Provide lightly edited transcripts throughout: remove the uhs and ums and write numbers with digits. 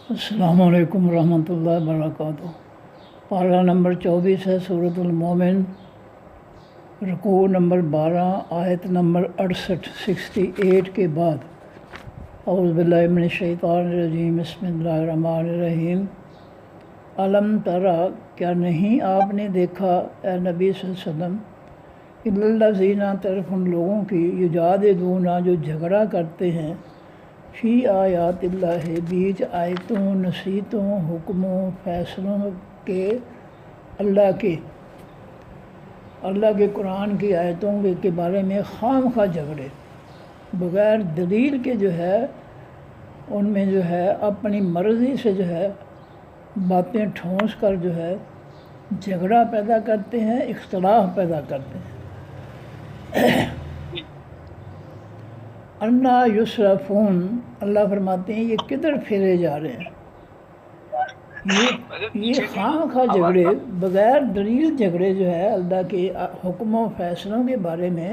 السلام علیکم ورحمۃ اللہ وبرکاتہ۔ پارہ نمبر 24 ہے سورۃ المومن، رکوع نمبر 12، آیت نمبر 68 کے بعد اعوذ باللہ من الشیطان الرجیم، بسم اللہ الرحمن الرحیم۔ علم ترى، کیا نہیں آپ نے دیکھا اے نبی صلی اللہ علیہ وسلم، الا الذین، طرف ان لوگوں کی، یجادلون، جو جھگڑا کرتے ہیں، فی آیات اللہ، بیچ آیتوں، نصیحتوں، حکموں، فیصلوں کے، اللہ کے قرآن کی آیتوں کے بارے میں خام خواہ جھگڑے، بغیر دلیل کے جو ہے ان میں جو ہے اپنی مرضی سے جو ہے باتیں ٹھونس کر جو ہے جھگڑا پیدا کرتے ہیں، اختلاف پیدا کرتے ہیں۔ انا یصرفون، اللہ فرماتے ہیں یہ کدھر پھیرے جا رہے ہیں، یہ خواہ خواہ جھگڑے، بغیر دلیل جھگڑے جو ہے اللہ کے حکم و فیصلوں کے بارے میں،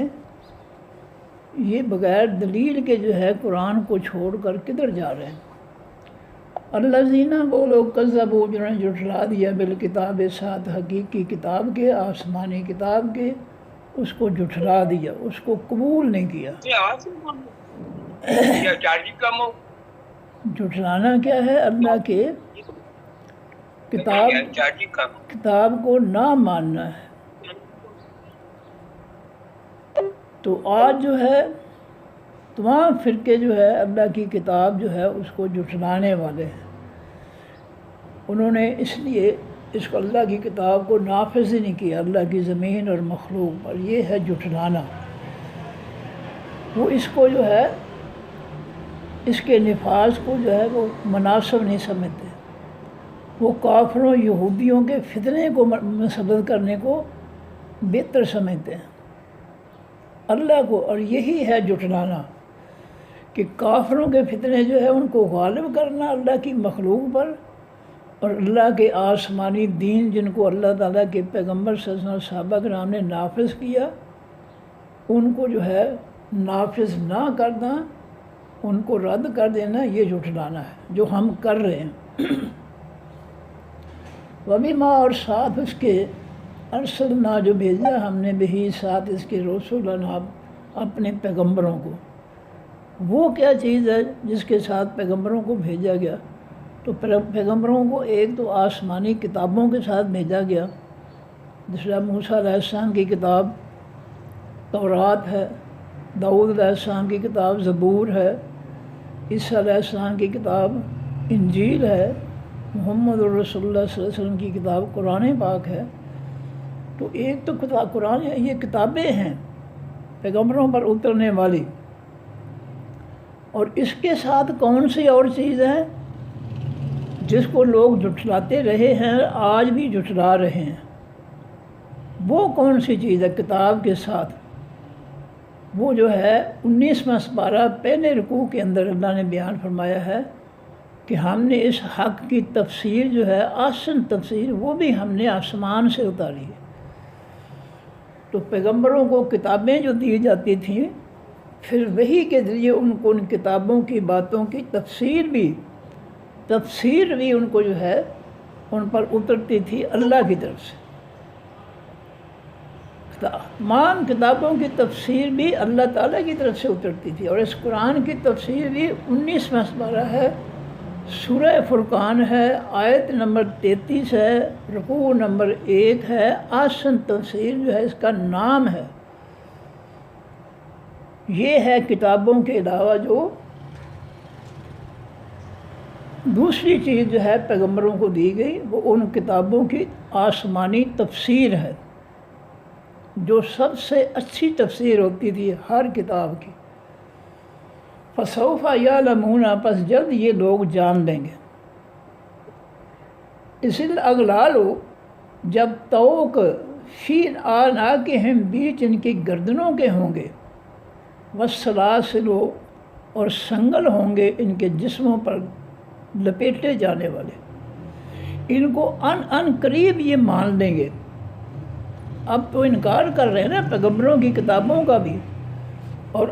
یہ بغیر دلیل کے جو ہے قرآن کو چھوڑ کر کدھر جا رہے ہیں۔ الذین، وہ لوگ، کذبوا، جنہوں نے جھٹلا دیا، بالکتاب، ساتھ حقیقی کتاب کے، آسمانی کتاب کے، اس کو جھٹلا دیا، اس کو قبول نہیں کیا۔ جھٹلانا کیا ہے؟ اللہ کے کتاب کو نہ ماننا ہے۔ تو آج جو ہے تمام فرقے جو ہے اللہ کی کتاب جو ہے اس کو جھٹلانے والے ہیں۔ انہوں نے اس لیے اس کو اللہ کی کتاب کو نافذ ہی نہیں کیا اللہ کی زمین اور مخلوق پر، یہ ہے جھٹلانا۔ وہ اس کو جو ہے اس کے نفاذ کو جو ہے وہ مناسب نہیں سمجھتے، وہ کافروں یہودیوں کے فتنے کو مسبت کرنے کو بہتر سمجھتے ہیں اللہ کو، اور یہی ہے جھٹلانا کہ کافروں کے فتنے جو ہے ان کو غالب کرنا اللہ کی مخلوق پر، اور اللہ کے آسمانی دین جن کو اللہ تعالیٰ کے پیغمبر صلی اللہ علیہ وسلم صحابہ کرام نے نافذ کیا، ان کو جو ہے نافذ نہ کرنا، ان کو رد کر دینا، یہ جھٹلانا ہے جو ہم کر رہے ہیں۔ وَبِمَا، اور ساتھ اس کے، ارسلنا، جو بھیجا ہم نے، بہی، ساتھ اس کے، رسولنا، اپنے پیغمبروں کو۔ وہ کیا چیز ہے جس کے ساتھ پیغمبروں کو بھیجا گیا؟ تو پیغمبروں کو ایک تو آسمانی کتابوں کے ساتھ بھیجا گیا، دوسرا موسیٰ علیہ السلام کی کتاب تورات ہے، داؤد علیہ السلام کی کتاب زبور ہے، عیسیٰ علیہ السلام کی کتاب انجیل ہے، محمد رسول اللہ صلی اللہ علیہ وسلم کی کتاب قرآن پاک ہے۔ تو ایک تو قرآن ہے، یہ کتابیں ہیں پیغمبروں پر اترنے والی، اور اس کے ساتھ کون سی اور چیز ہے جس کو لوگ جھٹلاتے رہے ہیں، آج بھی جھٹلا رہے ہیں؟ وہ کون سی چیز ہے کتاب کے ساتھ؟ وہ جو ہے 19واں سپارہ پہلے رکوع کے اندر اللہ نے بیان فرمایا ہے کہ ہم نے اس حق کی تفسیر جو ہے، آسن تفسیر، وہ بھی ہم نے آسمان سے اتاری ہے۔ تو پیغمبروں کو کتابیں جو دی جاتی تھیں، پھر وحی کے ذریعے ان کو ان کتابوں کی باتوں کی تفسیر بھی ان کو جو ہے ان پر اترتی تھی اللہ کی طرف سے۔ تمام کتابوں کی تفسیر بھی اللہ تعالیٰ کی طرف سے اترتی تھی، اور اس قرآن کی تفسیر بھی 19واں سپارہ ہے، سورہ فرقان ہے، آیت نمبر 33 ہے، رکوع نمبر 1 ہے، آسن تفسیر جو ہے اس کا نام ہے۔ یہ ہے کتابوں کے علاوہ جو دوسری چیز جو ہے پیغمبروں کو دی گئی، وہ ان کتابوں کی آسمانی تفسیر ہے، جو سب سے اچھی تفسیر ہوتی تھی ہر کتاب کی۔ فَسَوْفَ يَعْلَمُونَ، پس جلد یہ لوگ جان لیں گے۔ اِذِ الْأَغْلَالُ، جب طوق، فِي أَعْنَاقِهِمْ، بیچ ان کی گردنوں کے ہوں گے، وَالسَّلَاسِلُ، اور سنگل ہوں گے ان کے جسموں پر لپیٹے جانے والے۔ ان کو ان قریب یہ مان لیں گے۔ اب تو انکار کر رہے ہیں نا پیغمبروں کی کتابوں کا بھی، اور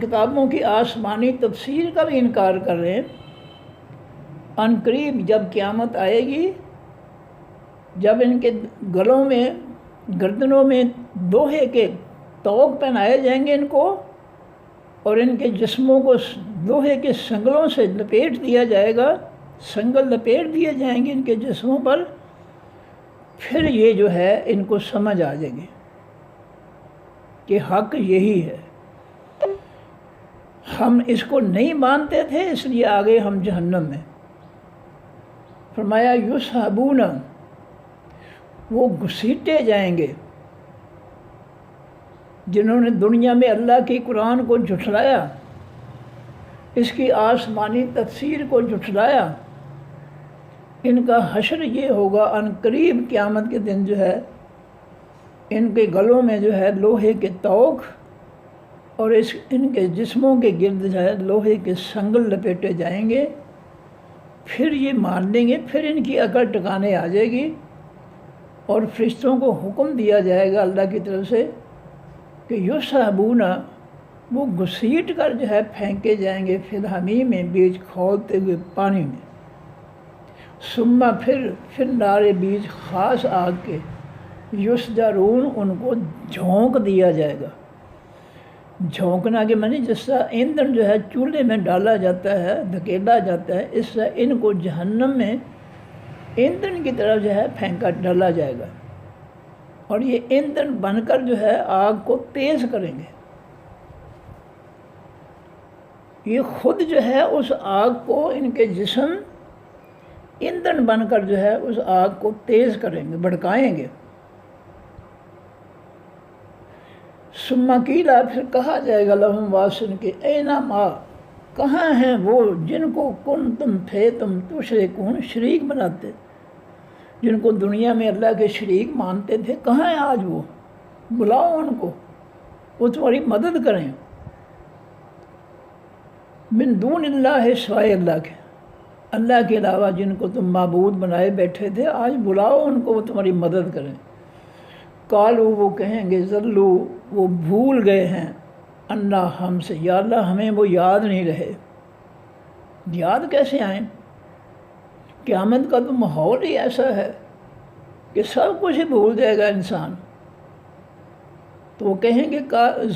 کتابوں کی آسمانی تفسیر کا بھی انکار کر رہے ہیں، ان قریب جب قیامت آئے گی، جب ان کے گلوں میں، گردنوں میں لوہے کے طوق پہنائے جائیں گے ان کو، اور ان کے جسموں کو لوہے کے سنگلوں سے لپیٹ دیا جائے گا، سنگل لپیٹ دیے جائیں گے ان کے جسموں پر، پھر یہ جو ہے ان کو سمجھ آ جائے گی کہ حق یہی ہے، ہم اس کو نہیں مانتے تھے اس لیے آگے ہم جہنم میں۔ فرمایا یسحبون، وہ گھسیٹے جائیں گے، جنہوں نے دنیا میں اللہ کی قرآن کو جھٹلایا، اس کی آسمانی تفسیر کو جھٹلایا، ان کا حشر یہ ہوگا ان قریب قیامت کے دن جو ہے ان کے گلوں میں جو ہے لوہے کے طوق اور ان کے جسموں کے گرد جو ہے لوہے کے سنگل لپیٹے جائیں گے، پھر یہ مان لیں گے، پھر ان کی عقل ٹکانے آ جائے گی، اور فرشتوں کو حکم دیا جائے گا اللہ کی طرف سے کہ یسحبون، وہ گھسیٹ کر جو ہے پھینکے جائیں گے فی الحمیم میں، بیچ کھولتے ہوئے پانی میں، ثم پھر نارے بیچ خاص آگ کے، یسجرون، ان کو جھونک دیا جائے گا۔ جھونکنا کے معنی جس طرح ایندھن جو ہے چولہے میں ڈالا جاتا ہے، دھکیلا جاتا ہے، اس طرح ان کو جہنم میں ایندھن کی طرف جو ہے پھینکا ڈالا جائے گا، اور یہ ایندھن بن کر جو ہے آگ کو تیز کریں گے۔ یہ خود جو ہے اس آگ کو، ان کے جسم ایندھن بن کر جو ہے اس آگ کو تیز کریں گے، بھڑکائیں گے۔ ثم قیل، پھر کہا جائے گا لہم واسن کے، این ما، کہاں ہیں وہ جن کو کنتم تھے تم تشرکون، شریک بناتے، جن کو دنیا میں اللہ کے شریک مانتے تھے، کہاں ہیں آج وہ؟ بلاؤ ان کو، وہ تمہاری مدد کریں۔ من دون اللہ، سوائے اللہ کے، اللہ کے علاوہ جن کو تم معبود بنائے بیٹھے تھے، آج بلاؤ ان کو، وہ تمہاری مدد کریں۔ قالو، وہ کہیں گے، ذلو، وہ بھول گئے ہیں، انا، ہم سے، یا اللہ ہمیں وہ یاد نہیں رہے۔ یاد کیسے آئیں؟ قیامت کا تو ماحول ہی ایسا ہے کہ سب کچھ ہی بھول جائے گا انسان۔ تو وہ کہیں گے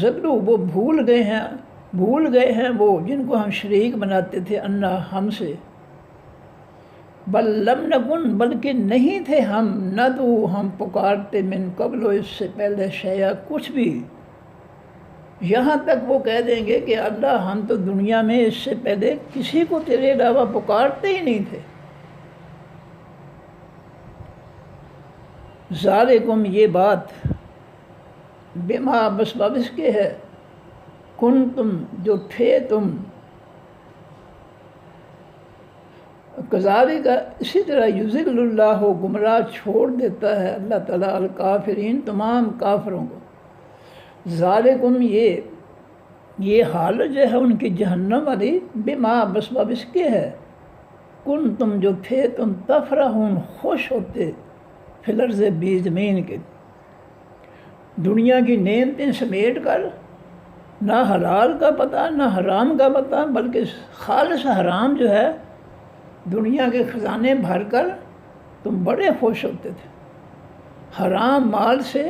ذلو، وہ بھول گئے ہیں وہ جن کو ہم شریک بناتے تھے، انا، ہم سے، بل لم نکن، بلکہ نہیں تھے ہم، ندعو، ہم پکارتے، من قبل، اس سے پہلے، شیئا، کچھ بھی۔ یہاں تک وہ کہہ دیں گے کہ اللہ ہم تو دنیا میں اس سے پہلے کسی کو تیرے علاوہ پکارتے ہی نہیں تھے۔ ذالکم، یہ بات، بما، بس بابس کے ہے، کنتم، جو تھے تم، کذالک، اسی طرح، یضل اللہ، گمراہ چھوڑ دیتا ہے اللہ تعالیٰ، الکافرین، تمام کافروں کو۔ ذالکم، یہ حالت جو ہے ان کی جہنم والی، بما، بس بابس کے ہے، کنتم، جو تھے تم، تفرحون، خوش ہوتے، فی الارض، بھی زمین کے، دنیا کی نعمتیں سمیٹ کر، نہ حلال کا پتہ نہ حرام کا پتہ، بلکہ خالص حرام جو ہے، دنیا کے خزانے بھر کر تم بڑے خوش ہوتے تھے۔ حرام مال سے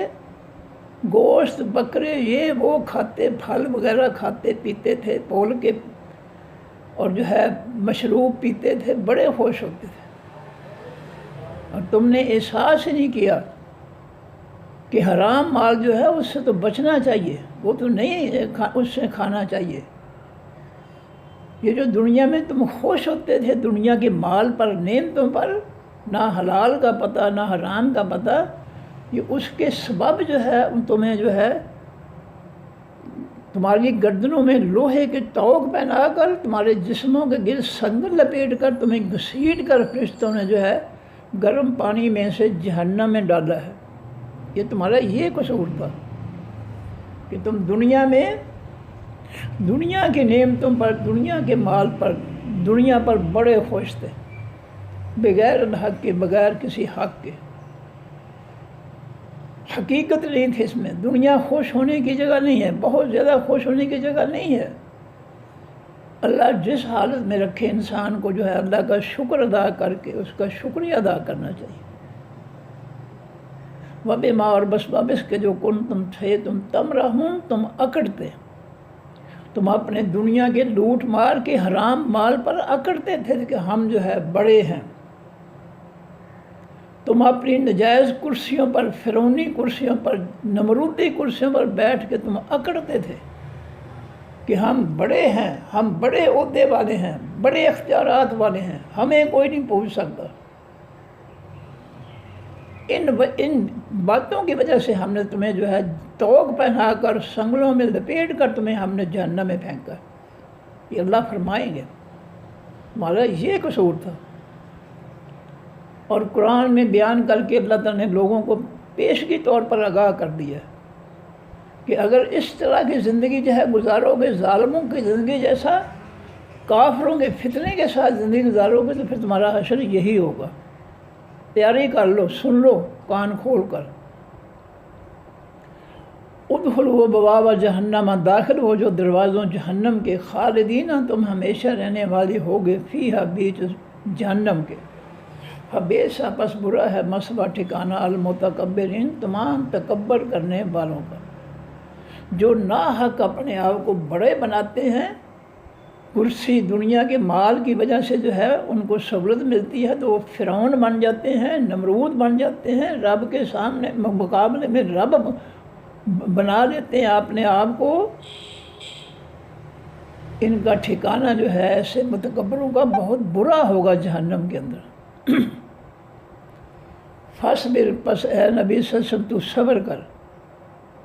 گوشت، بکرے، یہ وہ کھاتے، پھل وغیرہ کھاتے پیتے تھے، تول کے، اور جو ہے مشروب پیتے تھے، بڑے خوش ہوتے تھے، اور تم نے احساس ہی نہیں کیا کہ حرام مال جو ہے اس سے تو بچنا چاہیے، وہ تو نہیں اس سے کھانا چاہیے۔ یہ جو دنیا میں تم خوش ہوتے تھے دنیا کے مال پر، نعمتوں پر، نہ حلال کا پتہ نہ حرام کا پتہ، یہ اس کے سبب جو ہے تمہیں جو ہے تمہاری گردنوں میں لوہے کے طوق پہنا کر، تمہارے جسموں کے گرد سنگل لپیٹ کر، تمہیں گھسیٹ کر فرشتوں نے جو ہے گرم پانی میں سے جہنم میں ڈالا ہے۔ یہ تمہارا یہ قصور تھا کہ تم دنیا میں، دنیا کی نعمتوں پر، دنیا کے مال پر، دنیا پر بڑے خوش تھے، بغیر الحق کے، بغیر کسی حق کے۔ حقیقت نہیں تھی اس میں، دنیا خوش ہونے کی جگہ نہیں ہے، بہت زیادہ خوش ہونے کی جگہ نہیں ہے۔ اللہ جس حالت میں رکھے انسان کو جو ہے اللہ کا شکر ادا کر کے اس کا شکریہ ادا کرنا چاہیے۔ وبما اور بس بابس کے جو کن تم تھے تم تمرحون تم اکڑتے، تم اپنے دنیا کے لوٹ مار کے حرام مال پر اکڑتے تھے کہ ہم جو ہے بڑے ہیں۔ تم اپنی نجائز کرسیوں پر، فرعونی کرسیوں پر، نمرودی کرسیوں پر بیٹھ کے تم اکڑتے تھے کہ ہم بڑے ہیں، ہم بڑے عہدے والے ہیں، بڑے اختیارات والے ہیں، ہمیں کوئی نہیں پوچھ سکتا۔ ان باتوں کی وجہ سے ہم نے تمہیں جو ہے توق پہنا کر سنگلوں میں لپیٹ کر تمہیں ہم نے جہنم میں پھینکا۔ یہ اللہ فرمائیں گے ہمارا یہ قصور تھا۔ اور قرآن میں بیان کر کے اللہ تعالیٰ نے لوگوں کو پیشگی طور پر آگاہ کر دیا کہ اگر اس طرح کی زندگی جو ہے گزارو گے، ظالموں کی زندگی جیسا، کافروں کے فتنے کے ساتھ زندگی گزارو گے تو پھر تمہارا حشر یہی ہوگا۔ تیاری کر لو، سن لو کان کھول کر۔ ادخلوا بواب جہنم، داخل ہو جو دروازوں جہنم کے، خالدین تم ہمیشہ رہنے والی ہوگے، فیہا بیچ جہنم کے، فبئس پس برا ہے مثویٰ ٹھکانہ المتکبرین تمام تکبر کرنے والوں کا، جو ناحق اپنے آپ کو بڑے بناتے ہیں۔ کرسی دنیا کے مال کی وجہ سے جو ہے ان کو سہولت ملتی ہے تو وہ فرعون بن جاتے ہیں، نمرود بن جاتے ہیں، رب کے سامنے مقابلے میں رب بنا لیتے ہیں اپنے آپ کو۔ ان کا ٹھکانہ جو ہے ایسے متکبروں کا بہت برا ہوگا جہنم کے اندر۔ فاصبر، پس اے نبی صلی اللہ علیہ وسلم تو صبر کر،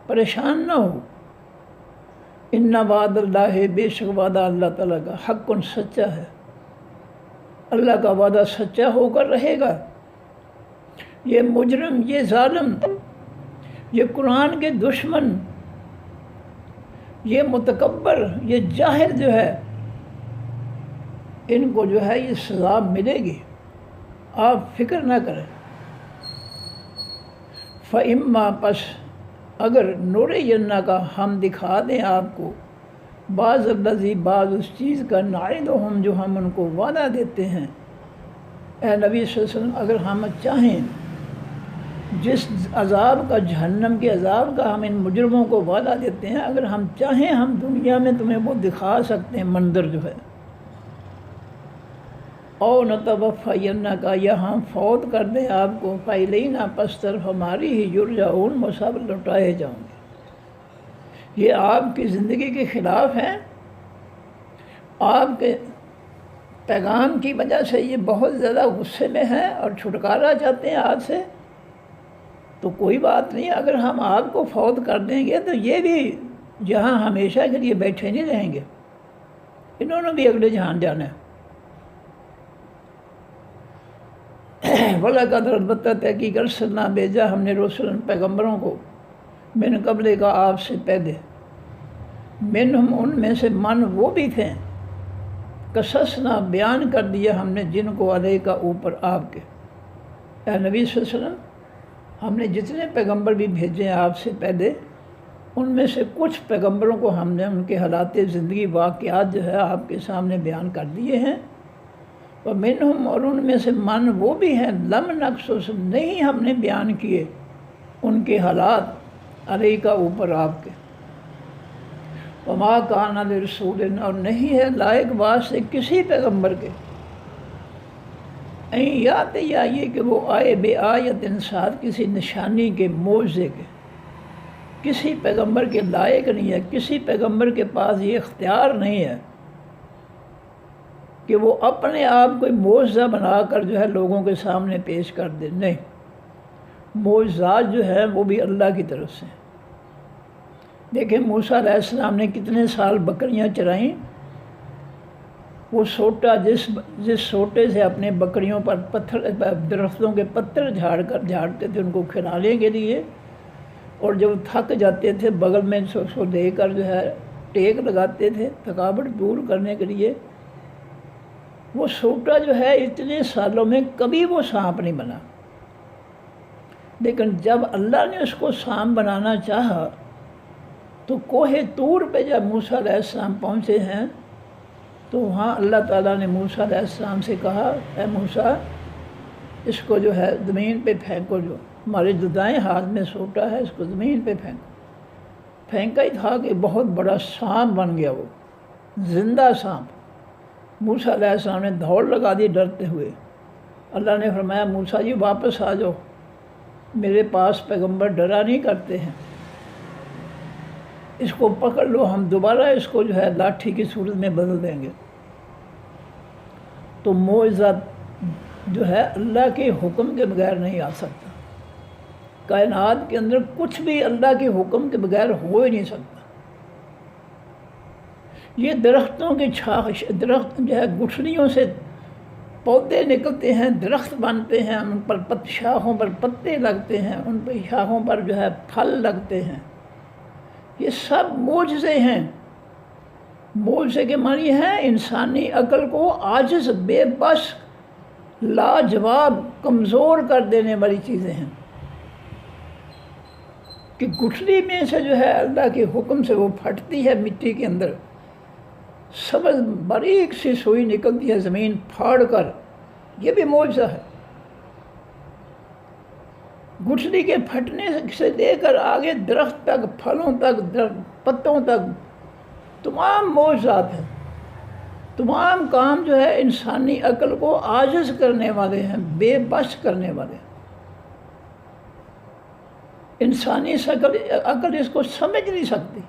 پریشان نہ ہو۔ ان وعد اللہ، بے شک وعدہ اللہ تعالیٰ کا حق سچا ہے، اللہ کا وعدہ سچا ہو کر رہے گا۔ یہ مجرم، یہ ظالم، یہ قرآن کے دشمن، یہ متکبر، یہ جاہل جو ہے، ان کو جو ہے یہ سزا ملے گی، آپ فکر نہ کریں۔ فَإِمَّا، پس اگر نُرِيَنَّكَ کا ہم دکھا دیں آپ کو، بعض الذی، بعض اس چیز کا، نعدہم جو ہم ان کو وعدہ دیتے ہیں۔ اے نبی صلی اللہ علیہ وسلم اگر ہم چاہیں جس عذاب کا، جہنم کے عذاب کا ہم ان مجرموں کو وعدہ دیتے ہیں، اگر ہم چاہیں ہم دنیا میں تمہیں وہ دکھا سکتے ہیں منظر جو ہے۔ او نتوفینک کا، یا ہم فوت کر دیں آپ کو، فإلینا، پس طرف ہماری ہی یرجعون، وہ سب لوٹائے جاؤں گے۔ یہ آپ کی زندگی کے خلاف ہیں، آپ کے پیغام کی وجہ سے یہ بہت زیادہ غصے میں ہیں اور چھٹکارا چاہتے ہیں آج سے، تو کوئی بات نہیں، اگر ہم آپ کو فوت کر دیں گے تو یہ بھی جہاں ہمیشہ کے لیے بیٹھے نہیں رہیں گے، انہوں نے بھی اگلے جہان جانا ہے۔ وَلَقَدْ، البتہ تحقیق ارسلنا، بھیجا ہم نے رسول پیغمبروں کو، من قبل کا آپ سے پہلے، منہم ان میں سے من وہ بھی تھے، قصصنا بیان کر دیا ہم نے، جن کو علیہ کا اوپر آپ کے۔ اے نبی صلی اللہ علیہ وسلم ہم نے جتنے پیغمبر بھی بھیجے ہیں آپ سے پہلے، ان میں سے کچھ پیغمبروں کو ہم نے ان کے حالات زندگی، واقعات جو ہے آپ کے سامنے بیان کر دیے ہیں۔ وَمِنْهُمْ، اور ان میں سے من وہ بھی ہیں، لم نقصص، نہیں ہم نے بیان کیے ان کے حالات، علیہ کا اوپر آپ کے۔ وَمَا كَانَ لِرَسُولٍ، اور نہیں ہے لائق واسطے کسی پیغمبر کے، این یات، یا یہ کہ وہ آئے، بے آیت انسات، کسی نشانی کے، معجزے کے۔ کسی پیغمبر کے لائق نہیں ہے، کسی پیغمبر کے پاس یہ اختیار نہیں ہے کہ وہ اپنے آپ کو معجزہ بنا کر جو ہے لوگوں کے سامنے پیش کر دے، نہیں، معجزات جو ہے وہ بھی اللہ کی طرف سے۔ دیکھیں موسیٰ علیہ السلام نے کتنے سال بکریاں چرائیں، وہ سوٹا جس سوٹے سے اپنے بکریوں پر پتھر، درختوں کے پتھر جھاڑتے تھے ان کو کھلانے کے لیے، اور جب تھک جاتے تھے بغل میں سو دے کر جو ہے ٹیک لگاتے تھے تھکاوٹ دور کرنے کے لیے۔ وہ سوٹا جو ہے اتنے سالوں میں کبھی وہ سانپ نہیں بنا، لیکن جب اللہ نے اس کو سانپ بنانا چاہا تو کوہ طور پہ جب موسیٰ علیہ السلام پہنچے ہیں تو وہاں اللہ تعالیٰ نے موسیٰ علیہ السلام سے کہا اے موسیٰ اس کو جو ہے زمین پہ پھینکو، جو ہمارے جو دائیں ہاتھ میں سوٹا ہے اس کو زمین پہ پھینکو۔ پھینکا ہی تھا کہ بہت بڑا سانپ بن گیا، وہ زندہ سانپ۔ موسیٰ علیہ السلام نے دوڑ لگا دی ڈرتے ہوئے۔ اللہ نے فرمایا موسیٰ جی واپس آ جاؤ، میرے پاس پیغمبر ڈرا نہیں کرتے ہیں، اس کو پکڑ لو، ہم دوبارہ اس کو جو ہے لاٹھی کی صورت میں بدل دیں گے۔ تو معجزہ جو ہے اللہ کے حکم کے بغیر نہیں آ سکتا۔ کائنات کے اندر کچھ بھی اللہ کے حکم کے بغیر ہو ہی نہیں سکتا۔ یہ درختوں کی درخت جو ہے گٹھلیوں سے پودے نکلتے ہیں، درخت بنتے ہیں، ان پر شاخوں پر پتے لگتے ہیں، ان پر شاخوں پر جو ہے پھل لگتے ہیں، یہ سب معجزے ہیں۔ معجزے کے معنی ہیں انسانی عقل کو عاجز، بے بس، لاجواب، کمزور کر دینے والی چیزیں ہیں کہ گٹھلی میں سے جو ہے اللہ کے حکم سے وہ پھٹتی ہے مٹی کے اندر، سبز باریک سی سوئی نکلتی ہے زمین پھاڑ کر، یہ بھی معجزہ ہے۔ گٹھلی کے پھٹنے سے لے کر آگے درخت تک، پھلوں تک، پتوں تک، تمام معجزات ہیں۔ تمام کام جو ہے انسانی عقل کو عاجز کرنے والے ہیں، بے بس کرنے والے ہیں۔ انسانی عقل اس کو سمجھ نہیں سکتی،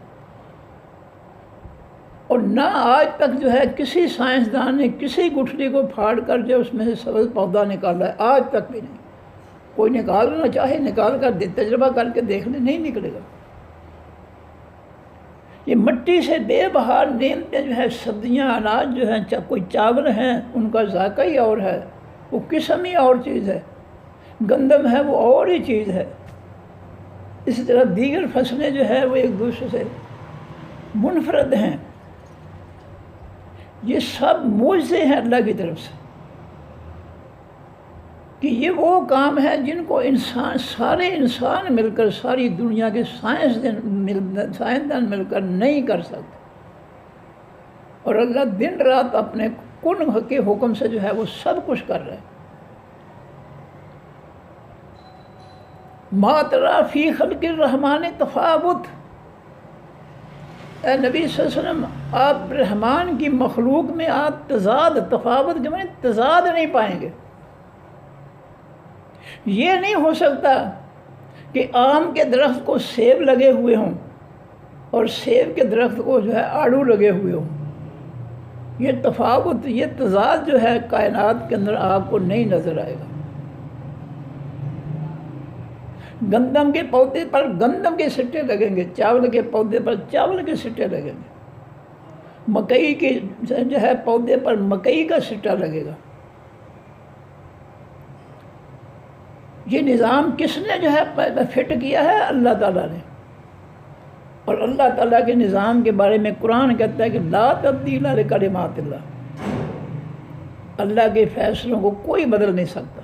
اور نہ آج تک جو ہے کسی سائنسدان نے کسی گٹھلی کو پھاڑ کر جو اس میں سے سبز پودا نکالا ہے، آج تک بھی نہیں۔ کوئی نکالنا چاہے نکال کر تجربہ کر کے دیکھ لے، نہیں نکلے گا۔ یہ مٹی سے بے بہار نعمتیں جو ہے، سبزیاں، اناج جو ہیں، کوئی چاول ہیں ان کا ذائقہ ہی اور ہے، وہ قسم ہی اور چیز ہے، گندم ہے وہ اور ہی چیز ہے، اسی طرح دیگر فصلیں جو ہے وہ ایک دوسرے سے منفرد ہیں۔ یہ سب معجزے ہیں اللہ کی طرف سے کہ یہ وہ کام ہے جن کو سارے انسان مل کر، ساری دنیا کے سائنسدان مل کر نہیں کر سکتے، اور اللہ دن رات اپنے کن کے حکم سے جو ہے وہ سب کچھ کر رہے ہیں۔ ما تری فی خلق الرحمن تفاوت، اے نبی صلی اللہ علیہ وسلم آپ رحمان کی مخلوق میں آپ تفاوت کے معنی تضاد نہیں پائیں گے۔ یہ نہیں ہو سکتا کہ آم کے درخت کو سیب لگے ہوئے ہوں اور سیب کے درخت کو جو ہے آڑو لگے ہوئے ہوں۔ یہ تفاوت، یہ تضاد جو ہے کائنات کے اندر آپ کو نہیں نظر آئے گا۔ گندم کے پودے پر گندم کے سٹے لگیں گے، چاول کے پودے پر چاول کے سٹے لگیں گے، مکئی کے جو ہے پودے پر مکئی کا سٹا لگے گا۔ یہ نظام کس نے جو ہے فٹ کیا ہے؟ اللہ تعالیٰ نے۔ اور اللہ تعالیٰ کے نظام کے بارے میں قرآن کہتا ہے کہ لا تبدیل لکلمات اللہ، اللہ کے فیصلوں کو کوئی بدل نہیں سکتا۔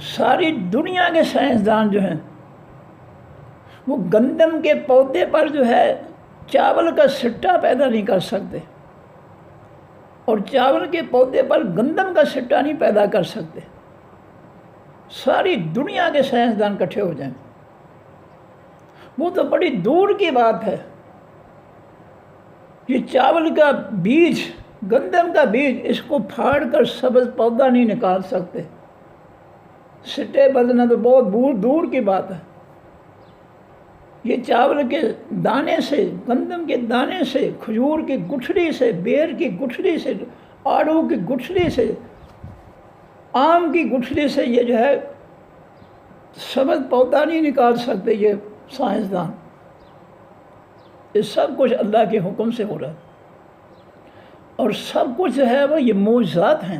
ساری دنیا کے سائنسدان جو ہیں وہ گندم کے پودے پر جو ہے چاول کا سٹا پیدا نہیں کر سکتے، اور چاول کے پودے پر گندم کا سٹا نہیں پیدا کر سکتے۔ ساری دنیا کے سائنسدان اکٹھے ہو جائیں، وہ تو بڑی دور کی بات ہے۔ یہ چاول کا بیج، گندم کا بیج، اس کو پھاڑ کر سبز پودا نہیں نکال سکتے، سٹے بدلنا تو بہت دور کی بات ہے۔ یہ چاول کے دانے سے، گندم کے دانے سے، کھجور کی گٹھلی سے، بیر کی گٹھلی سے، آڑو کی گٹھلی سے، آم کی گٹھلی سے یہ جو ہے سبز پودا نہیں نکال سکتے یہ سائنسدان۔ یہ سب کچھ اللہ کے حکم سے ہو رہا ہے، اور سب کچھ جو ہے وہ یہ معجزات ہیں۔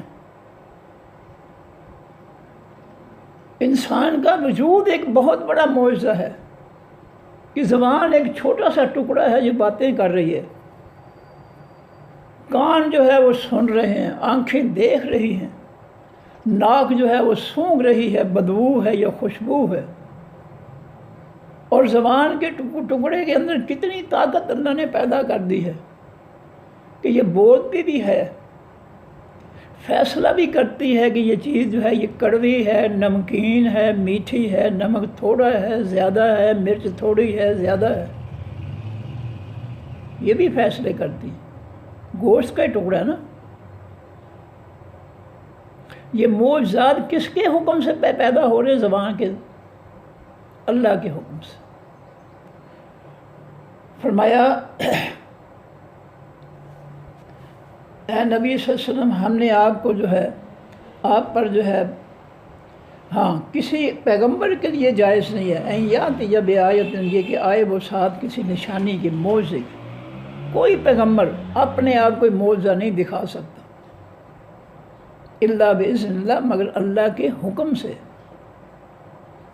انسان کا وجود ایک بہت بڑا معجزہ ہے کہ زبان ایک چھوٹا سا ٹکڑا ہے جو باتیں کر رہی ہے، کان جو ہے وہ سن رہے ہیں، آنکھیں دیکھ رہی ہیں، ناک جو ہے وہ سونگھ رہی ہے، بدبو ہے یا خوشبو ہے، اور زبان کے ٹکڑے کے اندر کتنی طاقت اللہ نے پیدا کر دی ہے کہ یہ بولتی بھی ہے، فیصلہ بھی کرتی ہے کہ یہ چیز جو ہے یہ کڑوی ہے، نمکین ہے، میٹھی ہے، نمک تھوڑا ہے زیادہ ہے، مرچ تھوڑی ہے زیادہ ہے، یہ بھی فیصلے کرتی ہے۔ گوشت کا ٹکڑا ہے نا۔ یہ معجزات کس کے حکم سے پیدا ہو رہے؟ زبان کے، اللہ کے حکم سے۔ فرمایا اے نبی صلی اللہ علیہ وسلم، ہم نے آپ کو جو ہے، آپ پر جو ہے، ہاں کسی پیغمبر کے لیے جائز نہیں ہے این یاتی یا بے آیت، یہ کہ آئے وہ ساتھ کسی نشانی کے، معجزے کی۔ کوئی پیغمبر اپنے آپ کوئی معجزہ نہیں دکھا سکتا الا باذن اللہ، مگر اللہ کے حکم سے۔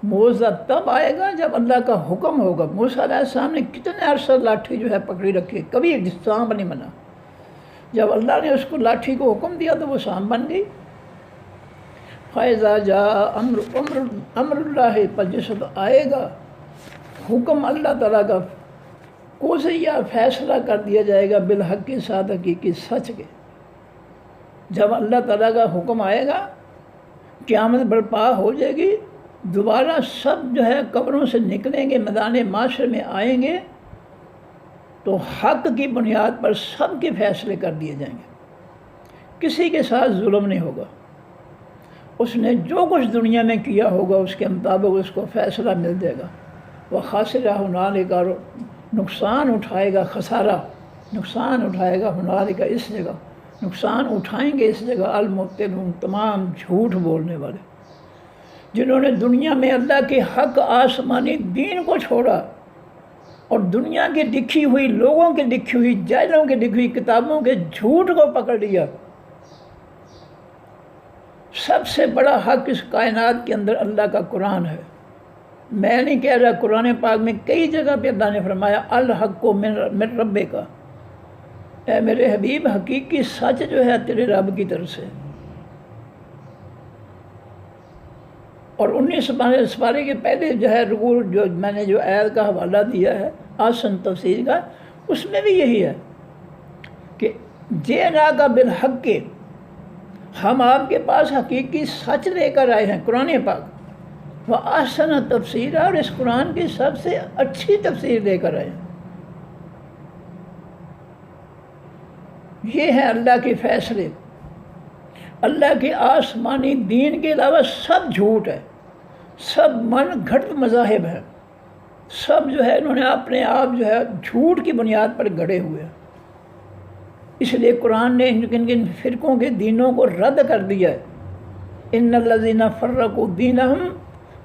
معجزہ تب آئے گا جب اللہ کا حکم ہوگا۔ موسیٰ علیہ السلام نے کتنے عرصہ لاٹھی جو ہے پکڑی رکھی، کبھی سانپ نہیں بنا۔ جب اللہ نے اس کو لاٹھی کو حکم دیا تو وہ سانپ بن گئی۔ فَإِذَا جَاءَ امر اللہ، پر جس وقت آئے گا حکم اللہ تعالیٰ کا، قضیہ فیصلہ کر دیا جائے گا، بالحق کے ساتھ، حقیقی سچ کے۔ جب اللہ تعالیٰ کا حکم آئے گا، قیامت برپا ہو جائے گی، دوبارہ سب جو ہے قبروں سے نکلیں گے، میدان معاشر میں آئیں گے، تو حق کی بنیاد پر سب کے فیصلے کر دیے جائیں گے، کسی کے ساتھ ظلم نہیں ہوگا۔ اس نے جو کچھ دنیا میں کیا ہوگا اس کے مطابق اس کو فیصلہ مل جائے گا۔ وہ خاسرہ ہنالک، نقصان اٹھائے گا، خسارہ نقصان اٹھائے گا، ہنالک اس جگہ، نقصان اٹھائیں گے اس جگہ، المبطلون، تمام جھوٹ بولنے والے، جنہوں نے دنیا میں اللہ کے حق آسمانی دین کو چھوڑا اور دنیا کی لکھی ہوئی، لوگوں کی لکھی ہوئی، جاہلوں کی لکھی ہوئی کتابوں کے جھوٹ کو پکڑ لیا۔ سب سے بڑا حق اس کائنات کے اندر اللہ کا قرآن ہے۔ میں نہیں کہہ رہا، قرآن پاک میں کئی جگہ پہ اللہ نے فرمایا الحق من رب کا، اے میرے حبیب حقیقی سچ جو ہے تیرے رب کی طرف سے۔ اور 19 سپارے کے پہلے جو ہے رکوع، جو میں نے جو آیت کا حوالہ دیا ہے آسن تفسیر کا، اس میں بھی یہی ہے کہ جینا کا بالحق کے، ہم آپ کے پاس حقیقی سچ لے کر آئے ہیں، قرآن پاک، وہ آسن تفسیر، اور اس قرآن کی سب سے اچھی تفسیر لے کر آئے ہیں۔ یہ ہے اللہ کے فیصلے۔ اللہ کے آسمانی دین کے علاوہ سب جھوٹ ہے، سب من گھڑت مذاہب ہیں، سب جو ہے انہوں نے اپنے آپ جو ہے جھوٹ کی بنیاد پر گڑے ہوئے ہیں۔ اس لیے قرآن نے ان فرقوں کے دینوں کو رد کر دیا ہے۔ ان الذین فرقوا دینہم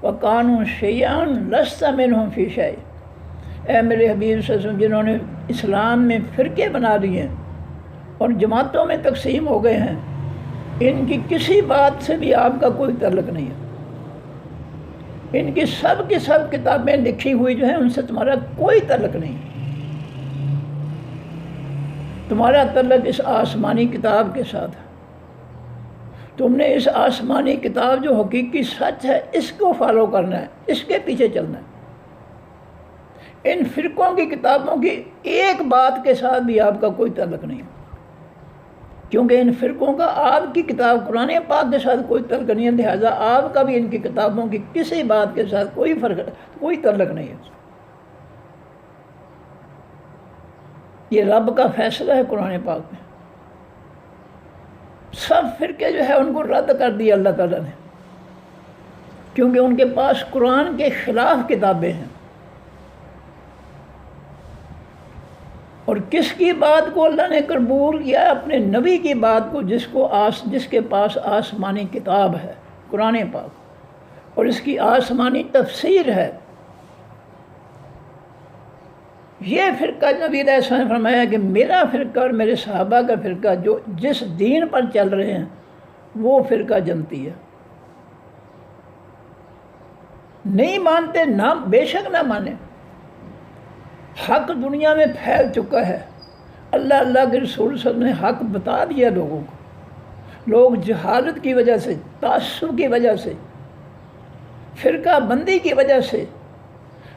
وکانوا شیعا لست منہم فی شیء، اے میرے حبیب صلی اللہ علیہ وسلم، جنہوں نے اسلام میں فرقے بنا لیے ہیں اور جماعتوں میں تقسیم ہو گئے ہیں، ان کی کسی بات سے بھی آپ کا کوئی تعلق نہیں ہے۔ ان کی سب کتابیں لکھی ہوئی جو ہیں ان سے تمہارا کوئی تعلق نہیں، تمہارا تعلق اس آسمانی کتاب کے ساتھ ہے۔ تم نے اس آسمانی کتاب جو حقیقی سچ ہے اس کو فالو کرنا ہے، اس کے پیچھے چلنا ہے۔ ان فرقوں کی کتابوں کی ایک بات کے ساتھ بھی آپ کا کوئی تعلق نہیں، کیونکہ ان فرقوں کا آپ کی کتاب قرآن پاک کے ساتھ کوئی تعلق نہیں ہے، لہٰذا آپ کا بھی ان کی کتابوں کی کسی بات کے ساتھ کوئی تعلق نہیں ہے۔ یہ رب کا فیصلہ ہے قرآن پاک میں۔ سب فرقے جو ہے ان کو رد کر دیا اللہ تعالیٰ نے، کیونکہ ان کے پاس قرآن کے خلاف کتابیں ہیں۔ اور کس کی بات کو اللہ نے قبول کیا؟ اپنے نبی کی بات کو، جس کے پاس آسمانی کتاب ہے قرآن پاک، اور اس کی آسمانی تفسیر ہے۔ یہ فرقہ نبی علیہ السلام نے فرمایا کہ میرا فرقہ اور میرے صحابہ کا فرقہ جو جس دین پر چل رہے ہیں وہ فرقہ جنتی ہے۔ نہیں مانتے نہ، بے شک نہ مانے، حق دنیا میں پھیل چکا ہے۔ اللہ کے رسول صلی اللہ علیہ وسلم نے حق بتا دیا لوگوں کو، لوگ جہالت کی وجہ سے، تعصب کی وجہ سے، فرقہ بندی کی وجہ سے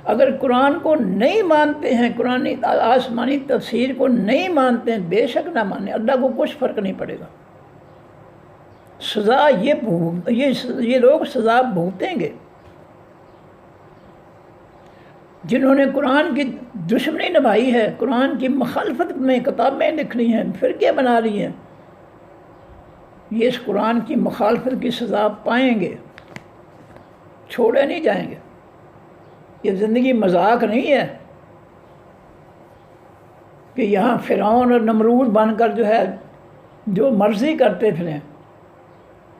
اگر قرآن کو نہیں مانتے ہیں، قرآن آسمانی تفسیر کو نہیں مانتے ہیں، بے شک نہ مانیں، اللہ کو کچھ فرق نہیں پڑے گا۔ سزا یہ لوگ سزا بھگتیں گے جنہوں نے قرآن کی دشمنی نبھائی ہے، قرآن کی مخالفت میں کتابیں لکھی ہیں، فرقے بنا لی ہیں، یہ اس قرآن کی مخالفت کی سزا پائیں گے، چھوڑے نہیں جائیں گے۔ یہ زندگی مذاق نہیں ہے کہ یہاں فرعون اور نمرود بن کر جو مرضی کرتے پھریں۔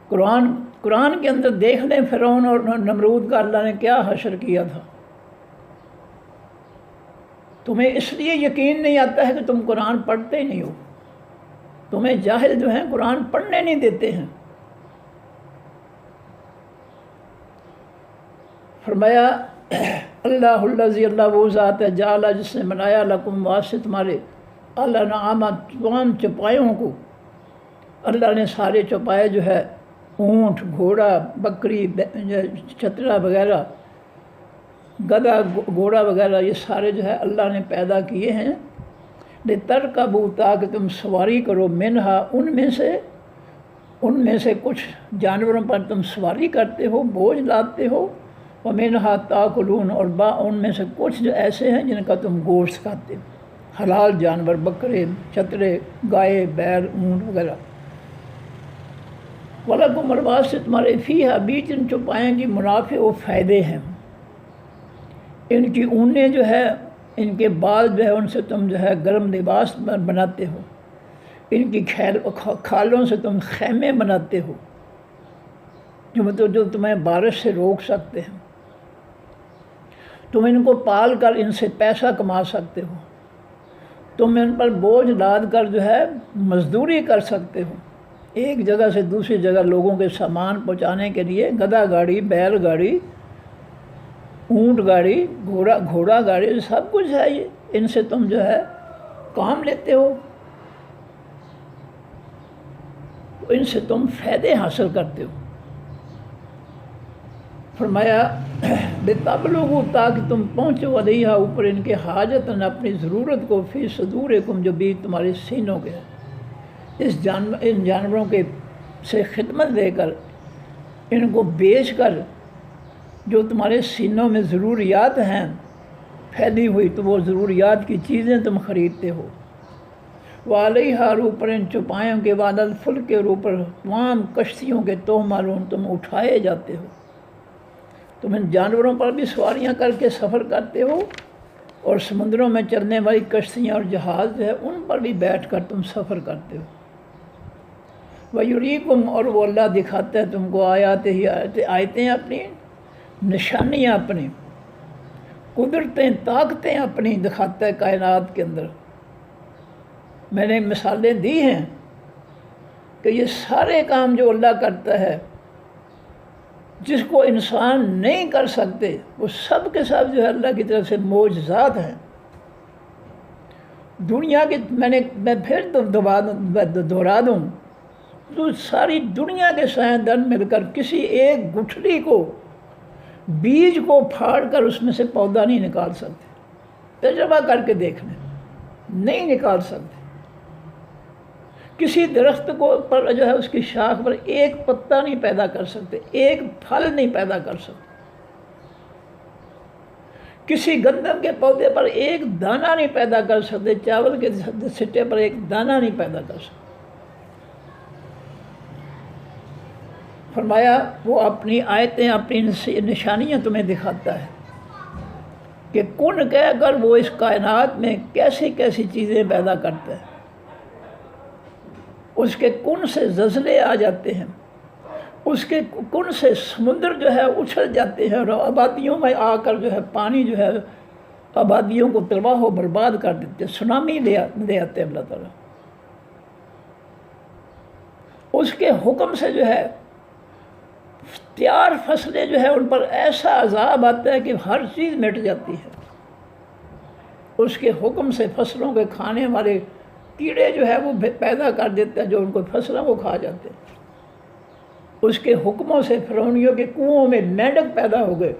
قرآن کے اندر دیکھ لیں فرعون اور نمرود کا اللہ نے کیا حشر کیا تھا۔ تمہیں اس لیے یقین نہیں آتا ہے کہ تم قرآن پڑھتے ہی نہیں ہو، تمہیں جاہل جو ہیں قرآن پڑھنے نہیں دیتے ہیں۔ فرمایا اللہ الذی، اللہ وہ ذات ہے، جعل جس نے بنایا لکم واسطے تمہارے، الانعام تمام چوپایوں کو، اللہ نے سارے چوپائے جو ہے اونٹ، گھوڑا، بکری، چترا وغیرہ، گدھا، گھوڑا وغیرہ، یہ سارے جو ہے اللہ نے پیدا کیے ہیں لترکبوا، تاکہ تم سواری کرو، منہا ان میں سے کچھ جانوروں پر تم سواری کرتے ہو، بوجھ لاتے ہو، ومنہا تاکلون، اور ان میں سے کچھ جو ایسے ہیں جن کا تم گوشت کھاتے ہو، حلال جانور، بکرے، چترے، گائے، بیل، اونٹ وغیرہ۔ وَلَكُمْ، اور واسطے تمہارے، فیہا، بیچ ان چوپایوں کی منافع و فائدے ہیں، ان کی اونیں جو ہے، ان کے بال جو ہے ان سے تم جو ہے گرم لباس بناتے ہو، ان کی کھالوں سے تم خیمے بناتے ہو جو تمہیں بارش سے روک سکتے ہیں، تم ان کو پال کر ان سے پیسہ کما سکتے ہو، تم ان پر بوجھ لاد کر جو ہے مزدوری کر سکتے ہو، ایک جگہ سے دوسری جگہ لوگوں کے سامان پہنچانے کے لیے گدھا گاڑی، بیل گاڑی، اونٹ گاڑی، گھوڑا گاڑی، سب کچھ ہے، یہ ان سے تم جو ہے کام لیتے ہو، ان سے تم فائدے حاصل کرتے ہو۔ فرمایا بتبلغوا، تاکہ تم پہنچو، علیہا، اوپر ان کے، حاجتاً، اپنی ضرورت کو، فی صدورکم، جو بھی تمہارے سینوں کے ہے، ان جانوروں کے سے خدمت دے کر، ان کو بیچ کر جو تمہارے سینوں میں ضروریات ہیں پھیلی ہوئی، تو وہ ضروریات کی چیزیں تم خریدتے ہو، وعلیہا، اور اوپر ان چوپایوں کے، وعلی الفلک، اور اوپر تمام کشتیوں کے، تحملون، تم اٹھائے جاتے ہو، تم ان جانوروں پر بھی سواریاں کر کے سفر کرتے ہو، اور سمندروں میں چلنے والی کشتیاں اور جہاز جو ہے ان پر بھی بیٹھ کر تم سفر کرتے ہو۔ وَيُرِيكُمْ، اور وہ اللہ دکھاتا ہے تم کو آیتیں اپنی، نشانیاں اپنی، قدرتیں، طاقتیں اپنی دکھاتا ہے کائنات کے اندر۔ میں نے مثالیں دی ہیں کہ یہ سارے کام جو اللہ کرتا ہے، جس کو انسان نہیں کر سکتے، وہ سب کے سب جو ہے اللہ کی طرف سے معجزات ہیں۔ دنیا کے، میں پھر دہرا دوں، تو ساری دنیا کے سائنسدان مل کر کسی ایک گٹھلی کو، بیج کو پھاڑ کر اس میں سے پودا نہیں نکال سکتے، تجربہ کر کے دیکھ لیں، نہیں نکال سکتے۔ کسی درخت کو پر جو ہے اس کی شاخ پر ایک پتا نہیں پیدا کر سکتے، ایک پھل نہیں پیدا کر سکتے، کسی گندم کے پودے پر ایک دانہ نہیں پیدا کر سکتے، چاول کے سٹے پر ایک دانہ نہیں پیدا کر سکتے۔ فرمایا وہ اپنی آیتیں، اپنی نشانیاں تمہیں دکھاتا ہے کہ کن کہہ کر وہ اس کائنات میں کیسی کیسی چیزیں پیدا کرتا ہے۔ اس کے کن سے زلزلے آ جاتے ہیں، اس کے کن سے سمندر جو ہے اچھل جاتے ہیں، اور آبادیوں میں آ کر جو ہے پانی جو ہے آبادیوں کو تباہ و برباد کر دیتے، سونامی لے آتے ہیں اللہ تعالیٰ۔ اس کے حکم سے جو ہے تیار فصلیں جو ہے ان پر ایسا عذاب آتا ہے کہ ہر چیز مٹ جاتی ہے۔ اس کے حکم سے فصلوں کے کھانے والے کیڑے جو ہے وہ پیدا کر دیتے ہیں، جو ان کو فصلوں کو کھا جاتے ہیں۔ اس کے حکموں سے فرعونیوں کے کنوؤں میں مینڈک پیدا ہو گئے،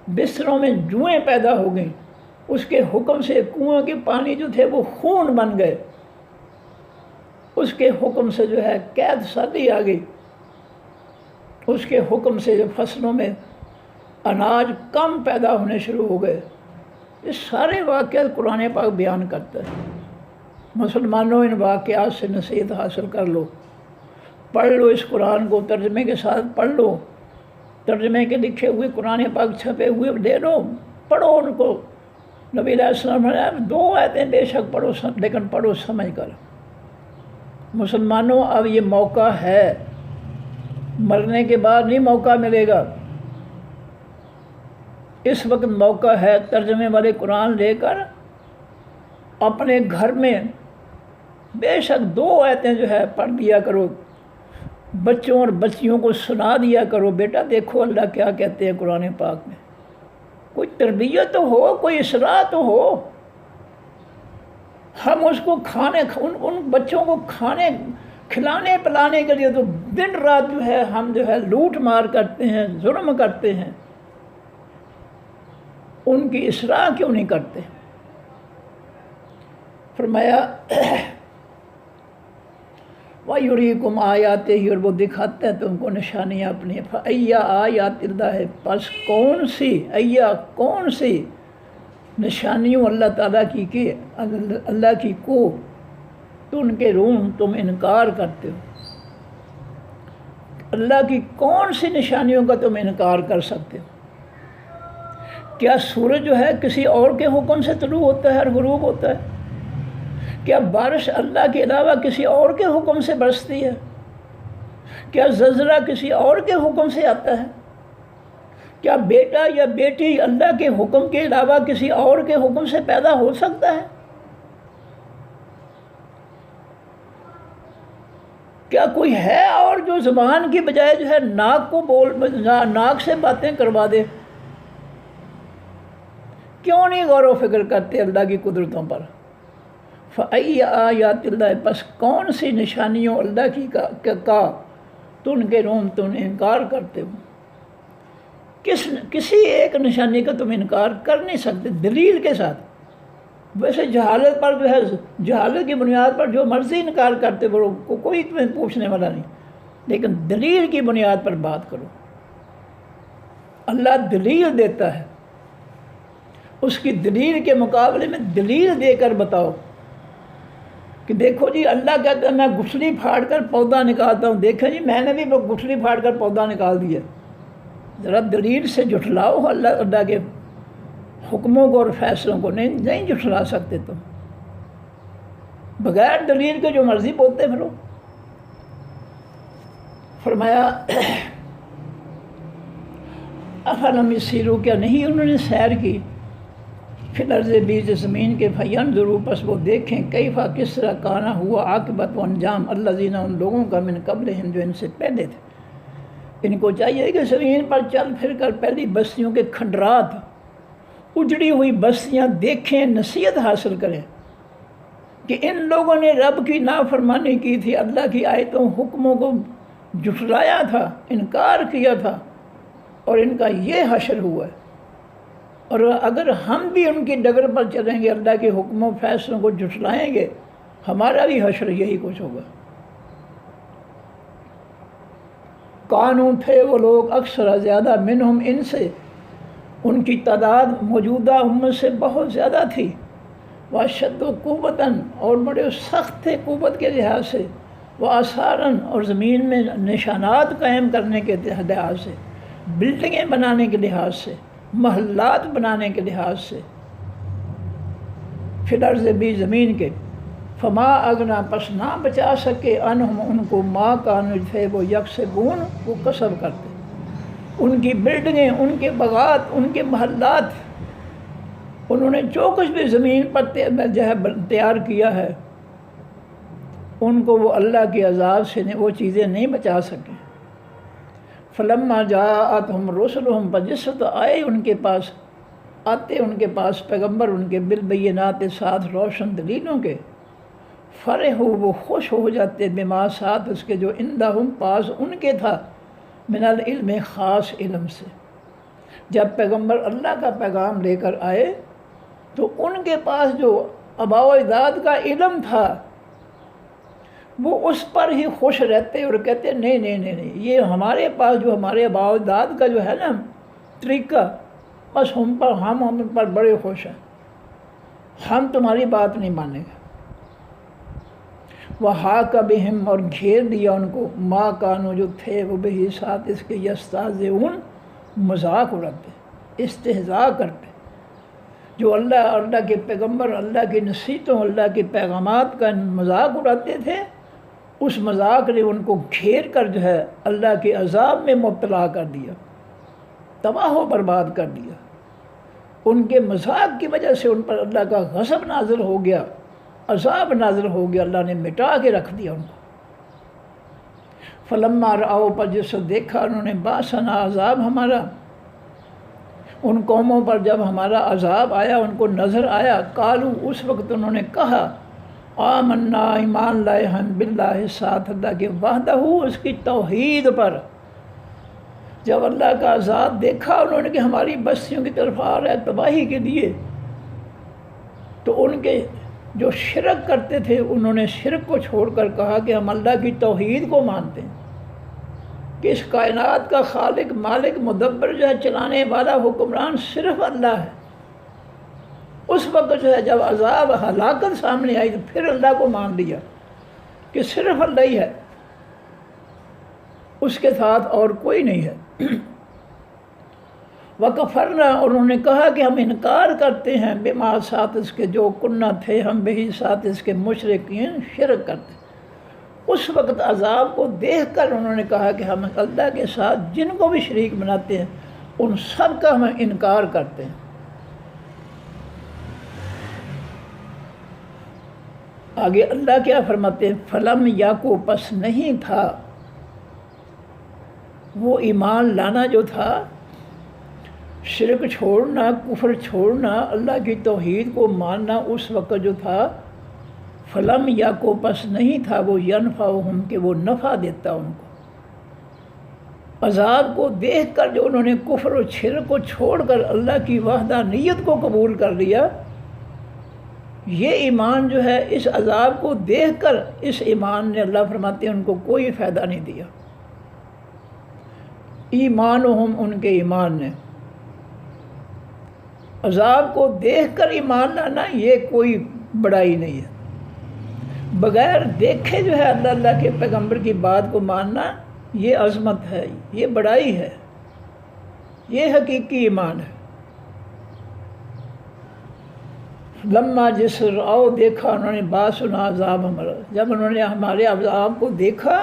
بستروں میں جوئیں پیدا ہو گئیں، اس کے حکم سے کنویں کے پانی جو تھے وہ خون بن گئے، اس کے حکم سے جو ہے قید سالی آ گئی، اس کے حکم سے جو فصلوں میں اناج کم پیدا ہونے شروع ہو گئے۔ یہ سارے واقعات قرآن پاک بیان کرتا ہے۔ مسلمانوں ان واقعات سے نصیحت حاصل کر لو، پڑھ لو اس قرآن کو، ترجمے کے ساتھ پڑھ لو، ترجمے کے لکھے ہوئے قرآن پاک چھپے ہوئے لے لو، پڑھو ان کو۔ نبی علیہ السلام نے 2 آیتیں بے شک پڑھو، لیکن پڑھو سمجھ کر۔ مسلمانوں اب یہ موقع ہے، مرنے کے بعد نہیں موقع ملے گا، اس وقت موقع ہے۔ ترجمے والے قرآن لے کر اپنے گھر میں بے شک 2 آیتیں جو ہے پڑھ دیا کرو، بچوں اور بچیوں کو سنا دیا کرو، بیٹا دیکھو اللہ کیا کہتے ہیں قرآن پاک میں۔ کوئی تربیت تو ہو، کوئی اصلاح تو ہو۔ ہم اس کو ان بچوں کو کھلانے پلانے کے لیے تو دن رات جو ہے ہم جو ہے لوٹ مار کرتے ہیں، ظلم کرتے ہیں، ان کی اصلاح کیوں نہیں کرتے؟ فرمایا وَيُرِيكُمْ آيَاتِهِ، اور وہ دکھاتا ہے تم کو نشانیاں اپنی۔ فَأَيَّ آیَاتِ اللَّهِ، پس کون سی نشانیوں اللہ تعالیٰ کی کہ اللہ کی کو تنکرون، تم انکار کرتے ہو۔ اللہ کی کون سی نشانیوں کا تم انکار کر سکتے ہو؟ کیا سورج جو ہے کسی اور کے حکم سے طلوع ہوتا ہے اور غروب ہوتا ہے؟ کیا بارش اللہ کے علاوہ کسی اور کے حکم سے برستی ہے؟ کیا زلزلہ کسی اور کے حکم سے آتا ہے؟ کیا بیٹا یا بیٹی اللہ کے حکم کے علاوہ کسی اور کے حکم سے پیدا ہو سکتا ہے؟ کیا کوئی ہے اور جو زبان کی بجائے جو ہے ناک سے باتیں کروا دے؟ کیوں نہیں غور و فکر کرتے اللہ کی قدرتوں پر؟ فَأَيَّ آیَاتِ اللَّهِ، پس کون سی نشانیوں اللہ کی کا تنکرون، تم انکار کرتے ہو؟ کسی ایک نشانی کا تم انکار کر نہیں سکتے دلیل کے ساتھ۔ ویسے جہالت پر جو ہے، جہالت کی بنیاد پر جو مرضی انکار کرتے ہو، کوئی تمہیں پوچھنے والا نہیں، لیکن دلیل کی بنیاد پر بات کرو۔ اللہ دلیل دیتا ہے، اس کی دلیل کے مقابلے میں دلیل دے کر بتاؤ کہ دیکھو جی اللہ کہتا ہے میں گٹھلی پھاڑ کر پودا نکالتا ہوں، دیکھیں جی میں نے بھی گٹھلی پھاڑ کر پودا نکال دیا۔ ذرا دلیل سے جھٹلاؤ اللہ کے حکموں کو اور فیصلوں کو، نہیں جھٹلا سکتے تم، بغیر دلیل کے جو مرضی بولتے پھرو۔ فرمایا افلم یسیروا، کیا نہیں انہوں نے سیر کی، فی الارض بیچ زمین کے، فینظروا، پس وہ دیکھیں، کیفا کس طرح کانا ہوا عاقبت و انجام الذین، ان لوگوں کا، من قبلہم جو ان سے پہلے تھے۔ ان کو چاہیے کہ زمین پر چل پھر کر پہلی بستیوں کے کھنڈرات، اجڑی ہوئی بستیاں دیکھیں، نصیحت حاصل کریں کہ ان لوگوں نے رب کی نافرمانی کی تھی، اللہ کی آیتوں حکموں کو جھٹلایا تھا، انکار کیا تھا، اور ان کا یہ حشر ہوا ہے۔ اور اگر ہم بھی ان کی ڈگر پر چلیں گے، اللہ کے حکموں فیصلوں کو جھٹلائیں گے، ہمارا بھی حشر یہی کچھ ہوگا۔ کانوں تھے وہ لوگ اکثر زیادہ، منہم، ان سے، ان کی تعداد موجودہ امت سے بہت زیادہ تھی، واشد قوتاً، اور بڑے سخت تھے قوت کے لحاظ سے، وآثاراً، اور زمین میں نشانات قائم کرنے کے لحاظ سے، بلڈنگیں بنانے کے لحاظ سے، محلات بنانے کے لحاظ سے، فی الارض بھی زمین کے، فما اغنا، پس نہ بچا سکے، انہم، ان کو، ما کانوا، تھے وہ یکسبون، وہ کسب کرتے، ان کی بلڈنگیں، ان کے باغات، ان کے محلات، انہوں نے جو کچھ بھی زمین پر جو ہے تیار کیا ہے، ان کو وہ اللہ کے عذاب سے وہ چیزیں نہیں بچا سکیں۔ فلما جاءتہم رسلہم، پر جس وقت آئے ان کے پاس، آتے ان کے پاس پیغمبر ان کے بالبینات، ساتھ روشن دلیلوں کے، فرحوا، وہ خوش ہو جاتے، بما، ساتھ اس کے، جو عندہم، پاس ان کے تھا، من العلم، خاص علم سے، جب پیغمبر اللہ کا پیغام لے کر آئے تو ان کے پاس جو آباء و اجداد کا علم تھا وہ اس پر ہی خوش رہتے اور کہتے نہیں نہیں نہیں نہیں، یہ ہمارے پاس جو ہمارے آباء و اجداد کا جو ہے نا طریقہ، بس ہم پر بڑے خوش ہیں، ہم تمہاری بات نہیں مانیں گے۔ وَحَاقَ بِهِمْ، اور گھیر دیا ان کو، مَا كَانُوا، جو تھے وہ بہی ساتھ اس کے، یستہزئون، مذاق اڑاتے، استہزاء کرتے، جو اللہ کے پیغمبر، اللہ کی نصیحتوں، اللہ کے پیغامات کا مذاق اڑاتے تھے، اس مذاق نے ان کو گھیر کر جو ہے اللہ کے عذاب میں مبتلا کر دیا، تباہ و برباد کر دیا۔ ان کے مذاق کی وجہ سے ان پر اللہ کا غضب نازل ہو گیا، عذاب نازل ہو گیا، اللہ نے مٹا کے رکھ دیا ان کو۔ فلما رأوا، پر جس سے دیکھا انہوں نے، باسنا، عذاب ہمارا، ان قوموں پر جب ہمارا عذاب آیا، ان کو نظر آیا، قالو، اس وقت انہوں نے کہا، آمنا، ایمان لائے ہم، باللہ، ساتھ اللہ کے، وحدہ، اس کی توحید پر۔ جب اللہ کا عذاب دیکھا انہوں نے کہ ہماری بستیوں کی طرف آ رہا ہے تباہی کے لیے، تو ان کے جو شرک کرتے تھے انہوں نے شرک کو چھوڑ کر کہا کہ ہم اللہ کی توحید کو مانتے ہیں، کہ اس کائنات کا خالق، مالک، مدبر جو ہے، چلانے والا، حکمران صرف اللہ ہے۔ اس وقت جو ہے جب عذاب، ہلاکت سامنے آئی تو پھر اللہ کو مان لیا کہ صرف اللہ ہی ہے، اس کے ساتھ اور کوئی نہیں ہے۔ وَكَفَرْنَا، اور انہوں نے کہا کہ ہم انکار کرتے ہیں، بما، ساتھ اس کے، جو کنہ تھے ہم بہی، ساتھ اس کے، مشرکین، شرک کرتے۔ اس وقت عذاب کو دیکھ کر انہوں نے کہا کہ ہم اللہ کے ساتھ جن کو بھی شریک بناتے ہیں ان سب کا ہم انکار کرتے ہیں۔ آگے اللہ کیا فرماتے ہیں، فلم یاکو، پس نہیں تھا وہ ایمان لانا جو تھا، شرک چھوڑنا، کفر چھوڑنا، اللہ کی توحید کو ماننا، اس وقت جو تھا، فلم یاکو، پس نہیں تھا وہ، ینفعہم، کہ وہ نفع دیتا ان کو۔ عذاب کو دیکھ کر جو انہوں نے کفر و شرک کو چھوڑ کر اللہ کی وحدانیت کو قبول کر لیا، یہ ایمان جو ہے اس عذاب کو دیکھ کر، اس ایمان نے، اللہ فرماتے ہیں، ان کو کوئی فائدہ نہیں دیا۔ ایمانہم، ان کے ایمان نے، عذاب کو دیکھ کر ایمان لانا یہ کوئی بڑائی نہیں ہے، بغیر دیکھے جو ہے اللہ کے پیغمبر کی بات کو ماننا، یہ عظمت ہے، یہ بڑائی ہے، یہ حقیقی ایمان ہے۔ لما، جس راؤ، دیکھا انہوں نے، بات سنا، عذاب ہمارا، جب انہوں نے ہمارے عذاب کو دیکھا،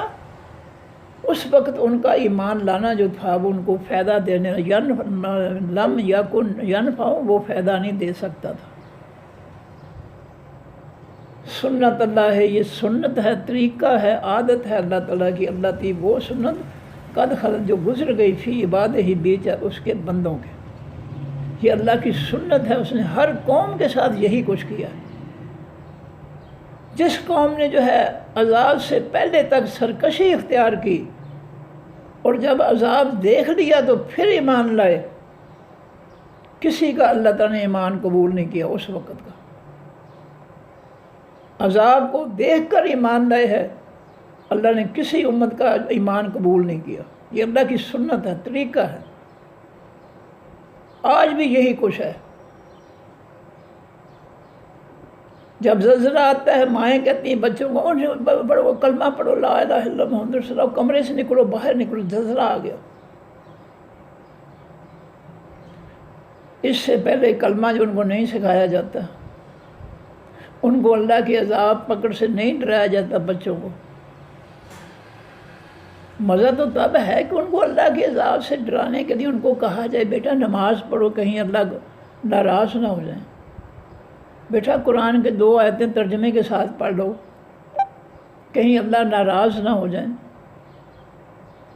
اس وقت ان کا ایمان لانا جو تھا وہ ان کو فائدہ دینے، لم یکن ینفع، وہ فائدہ نہیں دے سکتا تھا۔ سنت اللہ ہے، یہ سنت ہے، طریقہ ہے، عادت ہے اللہ تعالیٰ کی، اللہ کی وہ سنت، قد خلت، جو گزر گئی، فی عبادہ ہی، بیچ اس کے بندوں کے، یہ اللہ کی سنت ہے، اس نے ہر قوم کے ساتھ یہی کچھ کیا ہے۔ جس قوم نے جو ہے عذاب سے پہلے تک سرکشی اختیار کی اور جب عذاب دیکھ لیا تو پھر ایمان لائے، کسی کا اللہ تعالیٰ نے ایمان قبول نہیں کیا اس وقت کا۔ عذاب کو دیکھ کر ایمان لائے ہے، اللہ نے کسی امت کا ایمان قبول نہیں کیا، یہ اللہ کی سنت ہے، طریقہ ہے، آج بھی یہی کچھ ہے۔ جب زلزلہ آتا ہے، مائیں کہتی ہیں بچوں کو، پڑھو کلمہ پڑھو، لا الہ الا اللہ محمد رسول اللہ، کمرے سے نکلو، باہر نکلو، زلزلہ آ گیا۔ اس سے پہلے کلمہ جو ان کو نہیں سکھایا جاتا، ان کو اللہ کے عذاب پکڑ سے نہیں ڈرایا جاتا بچوں کو۔ مزہ تو تب ہے کہ ان کو اللہ کے عذاب سے ڈرانے کے لیے ان کو کہا جائے بیٹا نماز پڑھو، کہیں اللہ ناراض نہ ہو جائیں، بیٹا قرآن کے 2 آیتیں ترجمے کے ساتھ پڑھ لو، کہیں اللہ ناراض نہ ہو جائیں۔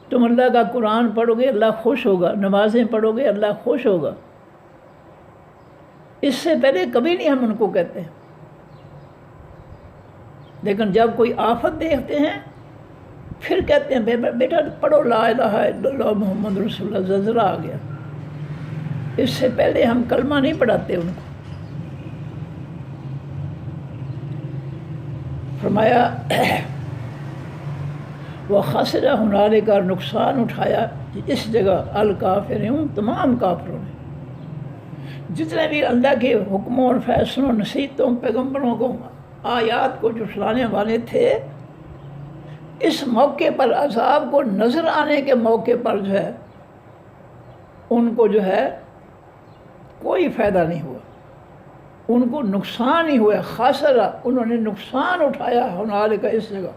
تم اللہ کا قرآن پڑھو گے اللہ خوش ہوگا، نمازیں پڑھو گے اللہ خوش ہوگا۔ اس سے پہلے کبھی نہیں ہم ان کو کہتے، لیکن جب کوئی آفت دیکھتے ہیں پھر کہتے ہیں بیٹا پڑھو لا الہ الا اللہ محمد رسول اللہ، زلزلہ آ گیا۔ اس سے پہلے ہم کلمہ نہیں پڑھاتے ان کو۔ فرمایا وہ خسرہ ہنالک کا نقصان اٹھایا اس جگہ الکافرون تمام کافروں نے، جتنے بھی اللہ کے حکموں اور فیصلوں، نصیحتوں، پیغمبروں کو، آیات کو جھٹلانے والے تھے، اس موقع پر عذاب کو نظر آنے کے موقع پر جو ہے ان کو جو ہے کوئی فائدہ نہیں ہوا، ان کو نقصان ہی ہوا، خاسرہ انہوں نے نقصان اٹھایا ہنالک اس جگہ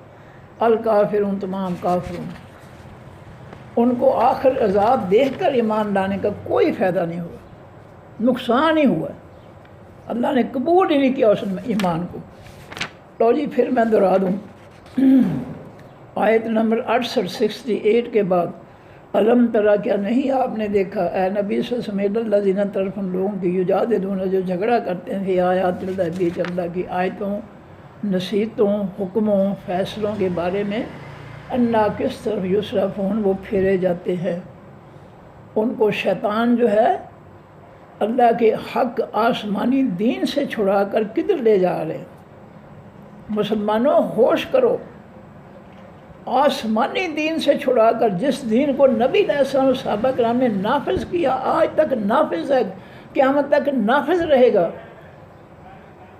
الکافرون تمام کافرون، ان کو آخر عذاب دیکھ کر ایمان لانے کا کوئی فائدہ نہیں ہوا، نقصان ہی ہوا، اللہ نے قبول ہی نہیں کیا اس ایمان کو۔ تو جی پھر میں دہرا دوں آیت نمبر 68 کے بعد، علم ترا کیا نہیں آپ نے دیکھا اے نبی صلی اللہ علیہ وسلم الذین طرف ان لوگوں کی یجادلون جو جھگڑا کرتے ہیں فی آیات اللہ بیچ اللہ کی آیتوں، نصیحتوں، حکموں، فیصلوں کے بارے میں، انا کس طرف یصرفون وہ پھیرے جاتے ہیں، ان کو شیطان جو ہے اللہ کے حق آسمانی دین سے چھڑا کر کدھر لے جا رہے ہیں۔ مسلمانوں ہوش کرو، آسمانی دین سے چھڑا کر جس دین کو نبی علیہ السلام و صحابہ کرام نے نافذ کیا، آج تک نافذ ہے، قیامت تک نافذ رہے گا،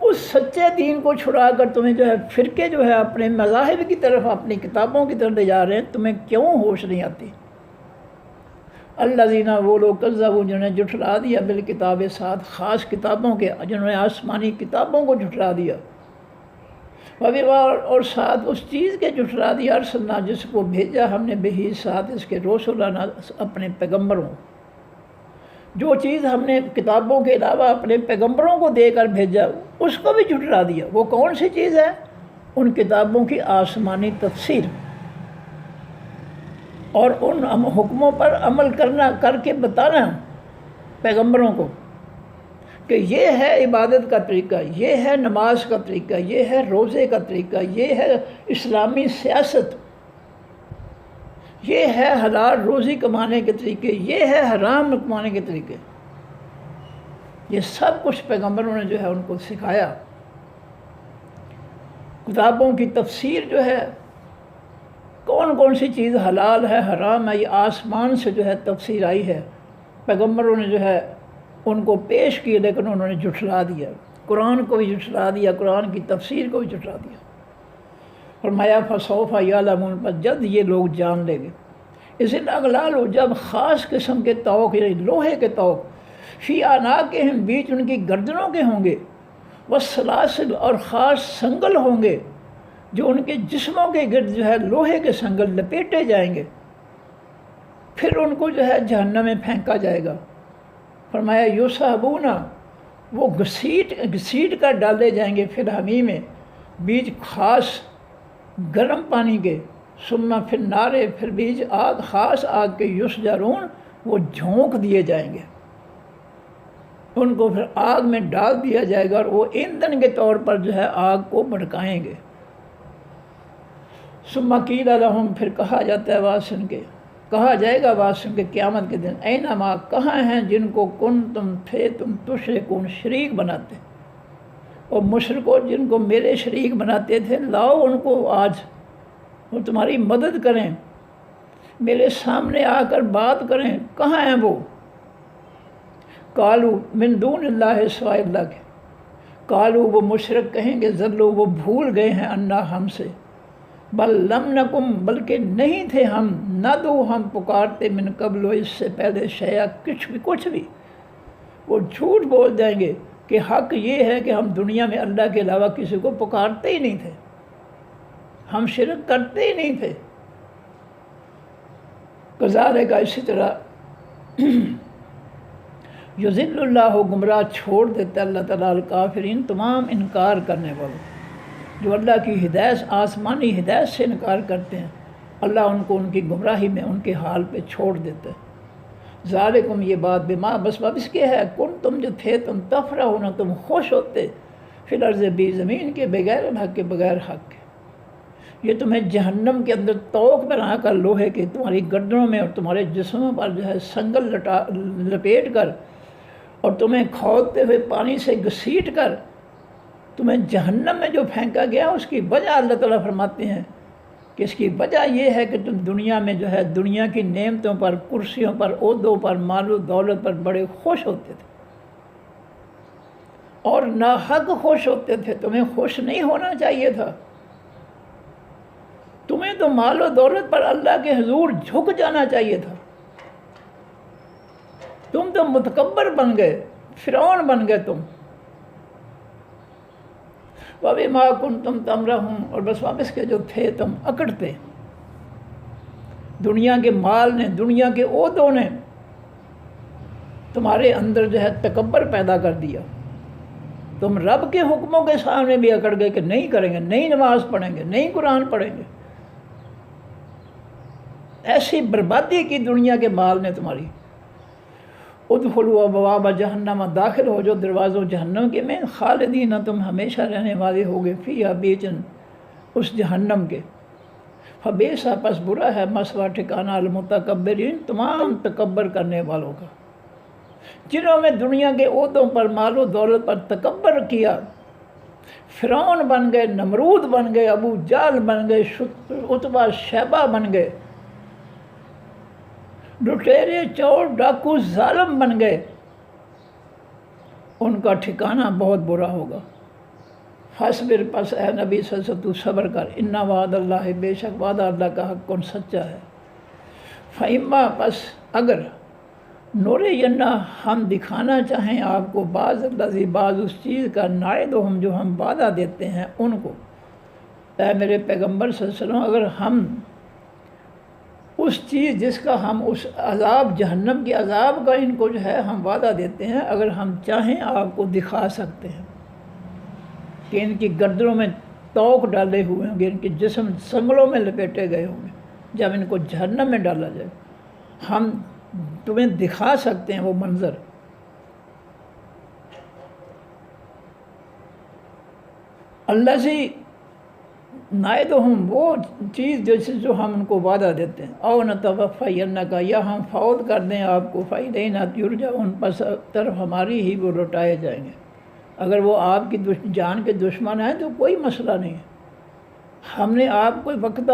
اس سچے دین کو چھڑا کر تمہیں جو ہے فرقے جو ہے اپنے مذاہب کی طرف، اپنی کتابوں کی طرف لے جا رہے ہیں، تمہیں کیوں ہوش نہیں آتی؟ الذین وہ لوگ کذبوا جنہوں نے جھٹلا دیا بالکتاب ساتھ خاص کتابوں کے، جنہوں نے آسمانی کتابوں کو جھٹلا دیا، اور ساتھ اس چیز کے جھٹلا دیا ارسلنا جس کو بھیجا ہم نے بہی ساتھ اس کے رسولنا اپنے پیغمبروں، جو چیز ہم نے کتابوں کے علاوہ اپنے پیغمبروں کو دے کر بھیجا اس کو بھی جھٹلا دیا۔ وہ کون سی چیز ہے؟ ان کتابوں کی آسمانی تفسیر اور ان حکموں پر عمل کر کے بتانا پیغمبروں کو کہ یہ ہے عبادت کا طریقہ، یہ ہے نماز کا طریقہ، یہ ہے روزے کا طریقہ، یہ ہے اسلامی سیاست، یہ ہے حلال روزی کمانے کے طریقے، یہ ہے حرام کمانے کے طریقے، یہ سب کچھ پیغمبروں نے جو ہے ان کو سکھایا۔ کتابوں کی تفسیر جو ہے، کون کون سی چیز حلال ہے حرام ہے، یہ آسمان سے جو ہے تفسیر آئی ہے، پیغمبروں نے جو ہے ان کو پیش کی، لیکن انہوں نے جھٹلا دیا، قرآن کو بھی جھٹلا دیا، قرآن کی تفسیر کو بھی جھٹلا دیا۔ فرمایا فسوف یعلمون، پر جلد یہ لوگ جان لیں گے، اس الاغلال جب خاص قسم کے طوق یعنی لوہے کے طوق فی اعناقہم بیچ ان کی گردنوں کے ہوں گے، والسلاسل اور خاص سنگل ہوں گے جو ان کے جسموں کے گرد جو ہے لوہے کے سنگل لپیٹے جائیں گے، پھر ان کو جو ہے جہنم میں پھینکا جائے گا۔ فرمایا یصحبون، وہ گھسیٹ کر ڈالے جائیں گے پھر حمیم میں بیچ خاص گرم پانی کے، ثم پھر نارے پھر بیچ آگ خاص آگ کے، یسجرون وہ جھونک دیے جائیں گے، ان کو پھر آگ میں ڈال دیا جائے گا اور وہ ایندھن کے طور پر جو ہے آگ کو بھڑکائیں گے۔ ثم قیل لہم، پھر کہا جاتا ہے واسن کے، کہا جائے گا واسن کے قیامت کے دن، اینما کہاں ہیں جن کو تم تشرکون شریک بناتے، اور مشرکوں جن کو میرے شریک بناتے تھے، لاؤ ان کو آج وہ تمہاری مدد کریں، میرے سامنے آ کر بات کریں، کہاں ہیں وہ؟ قالو من دون اللہ، سوائے اللہ کے، قالو وہ مشرک کہیں گے، ذلو وہ بھول گئے ہیں، انا ہم سے، بل لم نکم بلکہ نہیں تھے ہم، ندعو ہم پکارتے، من قبل اس سے پہلے، شیئا کچھ بھی، وہ جھوٹ بول جائیں گے کہ حق یہ ہے کہ ہم دنیا میں اللہ کے علاوہ کسی کو پکارتے ہی نہیں تھے، ہم شرک کرتے ہی نہیں تھے۔ کذالک اسی طرح یضل اللہ گمراہ چھوڑ دیتا اللہ تعالیٰ الکافرین تمام انکار کرنے والوں، جو اللہ کی ہدایت آسمانی ہدایت سے انکار کرتے ہیں، اللہ ان کو ان کی گمراہی میں ان کے حال پہ چھوڑ دیتا ہے۔ ذالکم یہ بات بما بس اس کے ہے، کن تم جو تھے تم تفرحون تم خوش ہوتے، فی الارض بھی زمین کے بغیر الحق کے بغیر حق کے، یہ تمہیں جہنم کے اندر طوق بنا کر لوہے کے تمہاری گردنوں میں اور تمہارے جسموں پر جو ہے سنگل لپیٹ کر اور تمہیں کھودتے ہوئے پانی سے گھسیٹ کر تمہیں جہنم میں جو پھینکا گیا اس کی وجہ اللہ تعالیٰ فرماتے ہیں کہ اس کی وجہ یہ ہے کہ تم دنیا میں جو ہے دنیا کی نعمتوں پر، کرسیوں پر، عہدوں پر، مال و دولت پر بڑے خوش ہوتے تھے اور ناحق خوش ہوتے تھے۔ تمہیں خوش نہیں ہونا چاہیے تھا، تمہیں تو مال و دولت پر اللہ کے حضور جھک جانا چاہیے تھا۔ تم تو متکبر بن گئے، فرعون بن گئے تم۔ وَبِمَا كُنْتُمْ تَمْرَحُونَ، اور بس واپس کے جو تھے تم اکڑتے، دنیا کے مال نے، دنیا کے عہدوں نے تمہارے اندر جو ہے تکبر پیدا کر دیا۔ تم رب کے حکموں کے سامنے بھی اکڑ گئے کہ نہیں کریں گے، نہیں نماز پڑھیں گے، نہیں قرآن پڑھیں گے۔ ایسی بربادی کی دنیا کے مال نے تمہاری۔ ادخلوا ابواب جہنم، داخل ہو جو دروازوں جہنم کے میں، خالدین، تم ہمیشہ رہنے والے ہوگے، فیہا، بیچن اس جہنم کے، فبئس، پس برا ہے، مثویٰ ٹھکانہ، المتکبرین، تمام تکبر کرنے والوں کا، جنہوں نے دنیا کے عہدوں پر، مال و دولت پر تکبر کیا۔ فرعون بن گئے، نمرود بن گئے، ابو جہل بن گئے، عتبہ شیبہ بن گئے، لٹیرے، چور، ڈاکو، ظالم بن گئے۔ ان کا ٹھکانہ بہت برا ہوگا۔ فاصبر، پس اے نبی صلی اللہ علیہ وسلم تو صبر کر، ان وعد اللہ، بے شک وعدہ اللہ کا حق کن سچا ہے۔ فإما، پس اگر، نُرِيَنَّ، ہم دکھانا چاہیں آپ کو، بعض الذی، بعض اس چیز کا، نعدہم، جو ہم وعدہ دیتے ہیں ان کو، اے میرے پیغمبر صلی اللہ علیہ وسلم، اگر ہم اس چیز جس کا ہم اس عذاب، جہنم کے عذاب کا ان کو جو ہے ہم وعدہ دیتے ہیں، اگر ہم چاہیں آپ کو دکھا سکتے ہیں کہ ان کی گردنوں میں توق ڈالے ہوئے ہوں گے، ان کے جسم سنگلوں میں لپیٹے گئے ہوں گے جب ان کو جہنم میں ڈالا جائے، ہم تمہیں دکھا سکتے ہیں وہ منظر۔ اللہ سے نائدہم، وہ چیز جیسے جو ہم ان کو وعدہ دیتے ہیں، او نتوفینک، یا ہم فوت کر دیں آپ کو، فالینا یرجعون، پس طرف ہماری ہی وہ لوٹائے جائیں گے۔ اگر وہ آپ کی جان کے دشمن ہیں تو کوئی مسئلہ نہیں ہے، ہم نے آپ کو وقت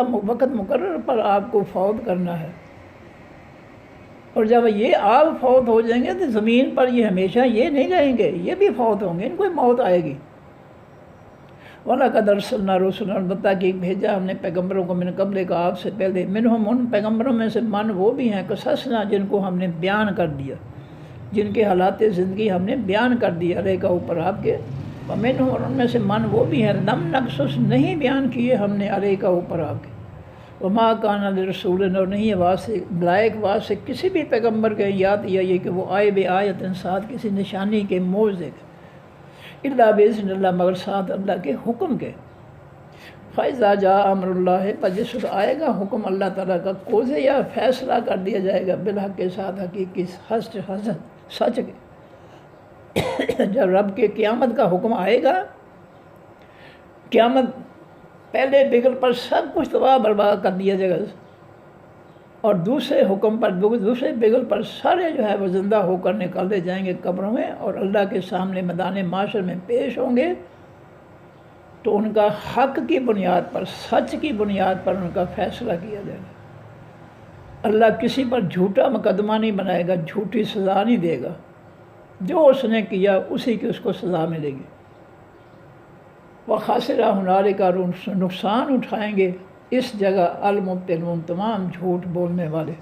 مقرر پر آپ کو فوت کرنا ہے، اور جب یہ آپ فوت ہو جائیں گے تو زمین پر یہ ہمیشہ یہ نہیں رہیں گے، یہ بھی فوت ہوں گے، ان کو موت آئے گی۔ وَلَقَدْ أَرْسَلْنَا رُسُلًا، البتہ کہ بھیجا ہم نے پیغمبروں کو، من قبل کا، آپ سے پہلے، منہم، ان پیغمبروں میں سے، من وہ بھی ہیں، قصصنا، جن کو ہم نے بیان کر دیا، جن کے حالات زندگی ہم نے بیان کر دیا علیہ کا اوپر آپ کے، ومنہم، اور ان میں سے من وہ بھی ہیں، لم نقصص، نہیں بیان کیے ہم نے علیہ کا اوپر آپ کے، وما کان لرسول، اور نہیں ہے واسطے، لائق واسطے کسی بھی پیغمبر کے یاد یہ کہ وہ آئے بے آیت، ساتھ کسی نشانی کے، معجزے کے، الا باذن اللہ، مگر ساتھ اللہ کے حکم کے۔ فاذا جاء امر اللہ، پر جس وقت آئے گا حکم اللہ تعالیٰ کا، کوزے، یا فیصلہ کر دیا جائے گا، بالحق کے ساتھ، حقیقی، سچ کے۔ جب رب کے قیامت کا حکم آئے گا، قیامت پہلے بگل پر سب کچھ تباہ برباد کر دیا جائے گا، اور دوسرے حکم پر، دوسرے بگل پر سارے جو ہے وہ زندہ ہو کر نکالے جائیں گے قبروں میں، اور اللہ کے سامنے میدان معاشر میں پیش ہوں گے، تو ان کا حق کی بنیاد پر، سچ کی بنیاد پر ان کا فیصلہ کیا جائے گا۔ اللہ کسی پر جھوٹا مقدمہ نہیں بنائے گا، جھوٹی سزا نہیں دے گا، جو اس نے کیا اسی کی اس کو سزا ملے گی۔ وَخَاسِرَ هُنَالِكَ، نقصان اٹھائیں گے اس جگہ، المبطلون، تمام جھوٹ بولنے والے،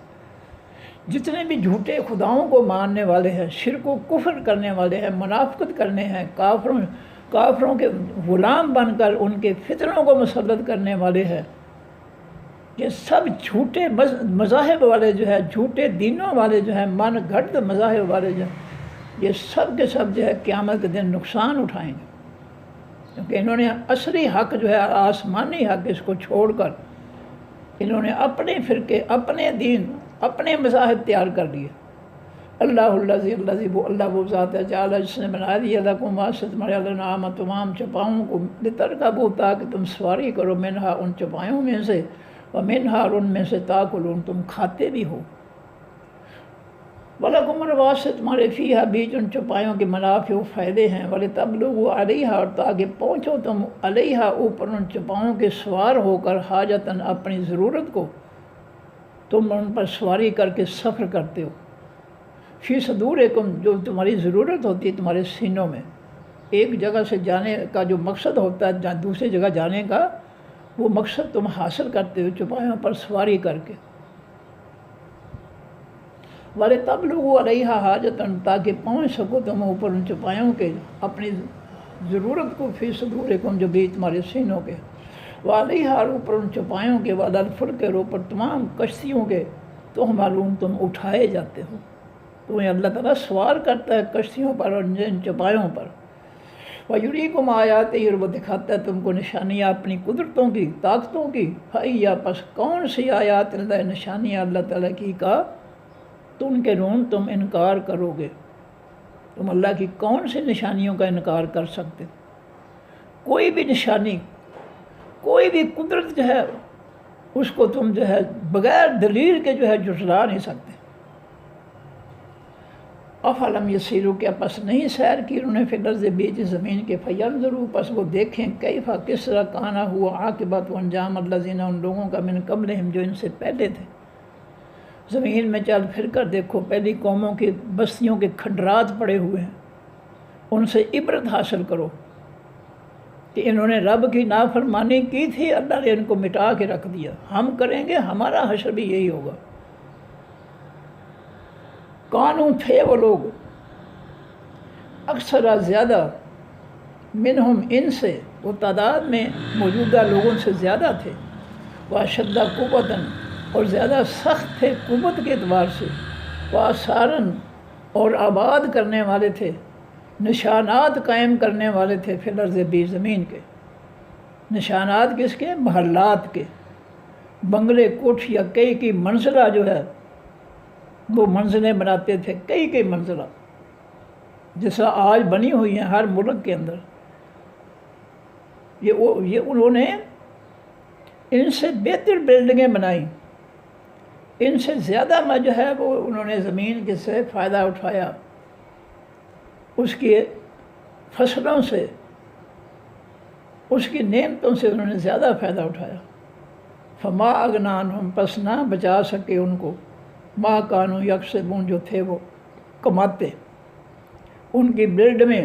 جتنے بھی جھوٹے خداؤں کو ماننے والے ہیں، شرک و کفر کرنے والے ہیں، منافقت کرنے ہیں، کافروں کے غلام بن کر ان کے فتنوں کو مسلط کرنے والے ہیں، یہ سب جھوٹے مذاہب والے جو ہے، جھوٹے دینوں والے جو ہیں، من گھڑت مذاہب والے جو ہیں، یہ سب کے سب جو ہے قیامت کے دن نقصان اٹھائیں گے، کیونکہ انہوں نے اصلی حق جو ہے، آسمانی حق، اس کو چھوڑ کر انہوں نے اپنے فرقے، اپنے دین، اپنے مذاہب تیار کر لیے۔ اللہ الذی، وہ اللہ وہ ذات ہے، جعل، جس نے بنا دیا، لکم واسطے تمہارے، الانعام، تمام چپاؤں کو، لترکبوا، تاکہ تم سواری کرو، منہا، ان چپایوں میں سے، ومنہا، اور ان میں سے، تاکلون، تم کھاتے بھی ہو۔ وَلَكُمُ الْوَاسِطُ تمہارے فیہا بیچ ان چوپایوں کے منافع و فائدے ہیں، وَلِتَبْلُغُوا عَلَيْهَا اور تاکہ پہنچو تم علیہا اوپر ان چوپایوں کے سوار ہو کر حاجتاً اپنی ضرورت کو، تم ان پر سواری کر کے سفر کرتے ہو، فی صدورکم جو تمہاری ضرورت ہوتی ہے تمہارے سینوں میں، ایک جگہ سے جانے کا جو مقصد ہوتا ہے دوسری جگہ جانے کا، وہ مقصد تم حاصل کرتے ہو چوپایوں پر سواری کر کے۔ وَلِتَبْلُغُوا عَلَيْهَا حَاجَةً تاکہ پہنچ سکو تم اوپر ان چوپایوں کے اپنی ضرورت کو، فی صدورکم جو بھی تمہارے سینوں کے، وَعَلَيْهَا اور اوپر ان چوپایوں کے، وَعَلَى الْفُلْكِ اور اوپر تمام کشتیوں کے، تو معلوم تم اٹھائے جاتے ہو، تمہیں اللہ تعالیٰ سوار کرتا ہے کشتیوں پر اور ان چوپایوں پر۔ وَيُرِيكُمْ آيَاتِهِ اور وہ دکھاتا ہے تم کو نشانیاں اپنی قدرتوں کی، طاقتوں کی، فَأَيَّ پس کون سی آیات اللہ نشانیاں اللہ تعالیٰ کی کا تنکرون تم انکار کرو گے، تم اللہ کی کون سی نشانیوں کا انکار کر سکتے؟ کوئی بھی نشانی، کوئی بھی قدرت جو ہے اس کو تم جو ہے بغیر دلیل کے جو ہے جھٹلا نہیں سکتے۔ افلم یسیروا کیا پس نہیں سیر کی انہوں نے فی الارض بیچ زمین کے، فینظروا پس وہ دیکھیں کیفا کس طرح کانا ہوا عاقبت و انجام الذین ان لوگوں کا من قبلہم جو ان سے پہلے تھے۔ زمین میں چل پھر کر دیکھو، پہلی قوموں کی بستیوں کے کھنڈرات پڑے ہوئے ہیں، ان سے عبرت حاصل کرو کہ انہوں نے رب کی نافرمانی کی تھی، اللہ نے ان کو مٹا کے رکھ دیا، ہم کریں گے، ہمارا حشر بھی یہی ہوگا۔ کانوں تھے وہ لوگ اکثر زیادہ منہم ان سے، وہ تعداد میں موجودہ لوگوں سے زیادہ تھے، واشدہ قوتاً اور زیادہ سخت تھے قوت کے اعتبار سے، وآثاراً اور آباد کرنے والے تھے، نشانات قائم کرنے والے تھے، فی الارض بیچ زمین کے۔ نشانات کس کے؟ محلات کے، بنگلے کوٹھیاں، کئی منزلہ جو ہے وہ منزلیں بناتے تھے، کئی منزلہ جیسا آج بنی ہوئی ہیں ہر ملک کے اندر۔ یہ انہوں نے ان سے بہتر بلڈنگیں بنائیں، ان سے زیادہ میں جو ہے وہ انہوں نے زمین کے سے فائدہ اٹھایا، اس کی فصلوں سے، اس کی نعمتوں سے انہوں نے زیادہ فائدہ اٹھایا۔ فما اغنی عنہم پس نہ بچا سکے ان کو، ما کانوا یکسبون جو تھے وہ کماتے، ان کی بلڈ میں،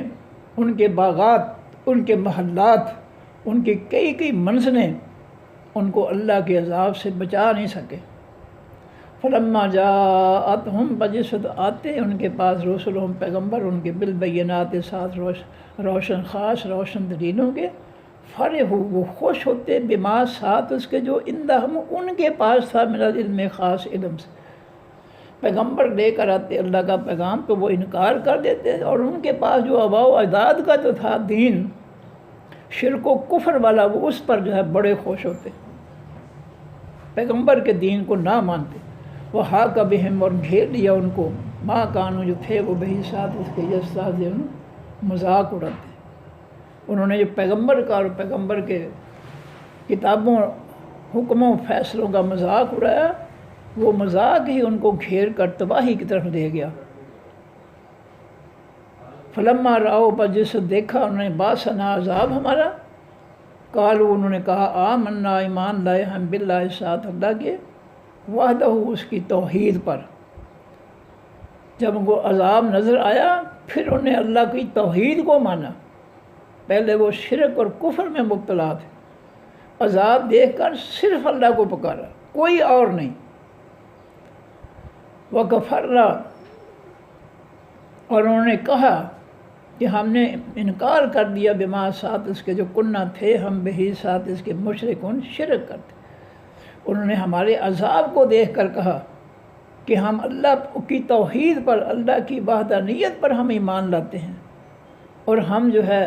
ان کے باغات، ان کے محلات، ان کی کئی منزلیں ان کو اللہ کے عذاب سے بچا نہیں سکے۔ فلما جاءتہم بجسد آتے ان کے پاس رسلہم پیغمبر ان کے بالبینات ساتھ روشن خاص روشن دلیلوں کے، فرحوا وہ خوش ہوتے بما ساتھ اس کے جو عندہم ان کے پاس تھا من العلم خاص علم سے۔ پیغمبر لے کر آتے اللہ کا پیغام تو وہ انکار کر دیتے، اور ان کے پاس جو آباء و اجداد کا جو تھا دین شرک و کفر والا، وہ اس پر جو ہے بڑے خوش ہوتے، پیغمبر کے دین کو نہ مانتے۔ وہ حاق بہم اور گھیر لیا ان کو، ما کانوا جو تھے وہ بہی ساتھ اس کے یستہزئون مذاق اڑاتے۔ انہوں نے جو پیغمبر کا اور پیغمبر کے کتابوں، حکموں، فیصلوں کا مذاق اڑایا، وہ مذاق ہی ان کو گھیر کر تباہی کی طرف لے گیا۔ فلما رأوا پر جس دیکھا انہوں نے باسنا عذاب ہمارا، قالوا انہوں نے کہا آمنا ایمان لائے ہم باللہ ساتھ اللہ کے، وحدہ اس کی توحید پر۔ جب ان کو عذاب نظر آیا پھر انہوں نے اللہ کی توحید کو مانا، پہلے وہ شرک اور کفر میں مبتلا تھے، عذاب دیکھ کر صرف اللہ کو پکارا، کوئی اور نہیں۔ وَكَفَرْنَا اور انہوں نے کہا کہ ہم نے انکار کر دیا بما ساتھ اس کے جو کنہ تھے ہم بہی ساتھ اس کے مشرکون شرک کرتے۔ انہوں نے ہمارے عذاب کو دیکھ کر کہا کہ ہم اللہ کی توحید پر، اللہ کی وحدانیت پر ہم ایمان لاتے ہیں، اور ہم جو ہے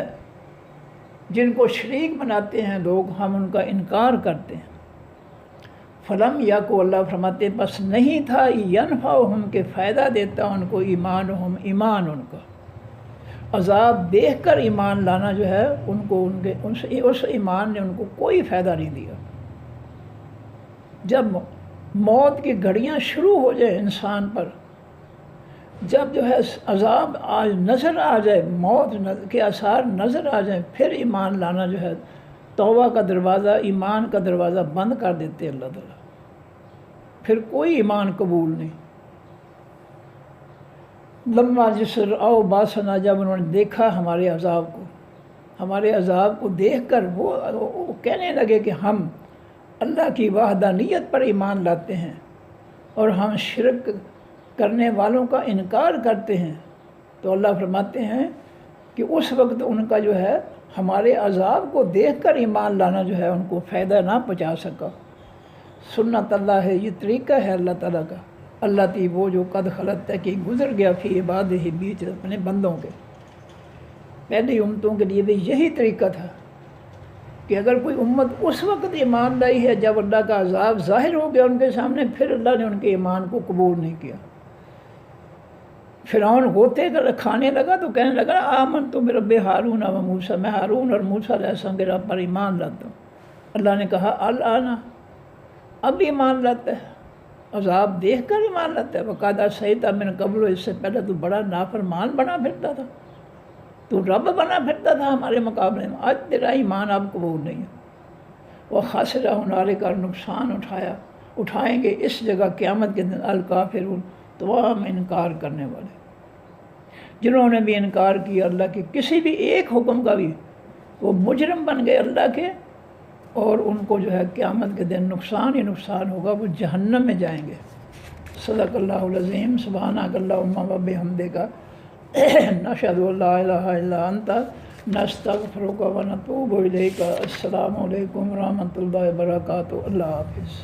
جن کو شریک بناتے ہیں لوگ، ہم ان کا انکار کرتے ہیں۔ فلم یا کو اللہ فرماتے بس نہیں تھا ینفعہم کہ فائدہ دیتا ان کو ایمانہم ایمان ان کا، عذاب دیکھ کر ایمان لانا جو ہے ان کو اس ایمان نے ان کو کوئی فائدہ نہیں دیا۔ جب موت کی گھڑیاں شروع ہو جائے انسان پر، جب جو ہے عذاب آج نظر آ جائے، موت کے آثار نظر آ جائیں، پھر ایمان لانا جو ہے توبہ کا دروازہ، ایمان کا دروازہ بند کر دیتے اللہ تعالیٰ، پھر کوئی ایمان قبول نہیں۔ لما جسر او باسنا، جب انہوں نے دیکھا ہمارے عذاب کو، ہمارے عذاب کو دیکھ کر وہ کہنے لگے کہ ہم اللہ کی وحدانیت پر ایمان لاتے ہیں اور ہم شرک کرنے والوں کا انکار کرتے ہیں، تو اللہ فرماتے ہیں کہ اس وقت ان کا جو ہے ہمارے عذاب کو دیکھ کر ایمان لانا جو ہے ان کو فائدہ نہ پہنچا سکا۔ سنت اللہ ہے، یہ طریقہ ہے اللہ تعالیٰ کا، اللہ تی وہ جو قد خلط ہے کہ گزر گیا فی عباد ہی، بیچ اپنے بندوں کے۔ پہلی امتوں کے لیے بھی یہی طریقہ تھا کہ اگر کوئی امت اس وقت ایمان لائی ہے جب اللہ کا عذاب ظاہر ہو گیا ان کے سامنے، پھر اللہ نے ان کے ایمان کو قبول نہیں کیا۔ فرعون ہوتے کھانے لگا تو کہنے لگا آمن تو رب ہارون و موسیٰ، میں ہارون اور موسیٰ علیہ السلام کے رب پر ایمان لاتا ہوں۔ اللہ نے کہا الآن، اب ایمان لاتا ہے، عذاب دیکھ کر ایمان لاتا ہے۔ وقعدہ عصیت من قبل، اس سے پہلے تو بڑا نافرمان بنا پھرتا تھا، تو رب بنا پھرتا تھا ہمارے مقابلے میں، آج تیرا ایمان اب قبول نہیں ہے۔ وہ خاسرہ ہنالک، کا نقصان اٹھائیں گے اس جگہ قیامت کے دن الکافرون، تمام انکار کرنے والے، جنہوں نے بھی انکار کیا اللہ کے کسی بھی ایک حکم کا بھی، وہ مجرم بن گئے اللہ کے، اور ان کو جو ہے قیامت کے دن نقصان ہی نقصان ہوگا، وہ جہنم میں جائیں گے۔ صدق اللہ العظیم۔ سبحانک اللہم و بحمدک، نشہد ان لا الہ الا انت، نستغفرک و نتوب الیک۔ السلام علیکم ورحمۃ اللہ وبرکاتہ۔ اللہ حافظ۔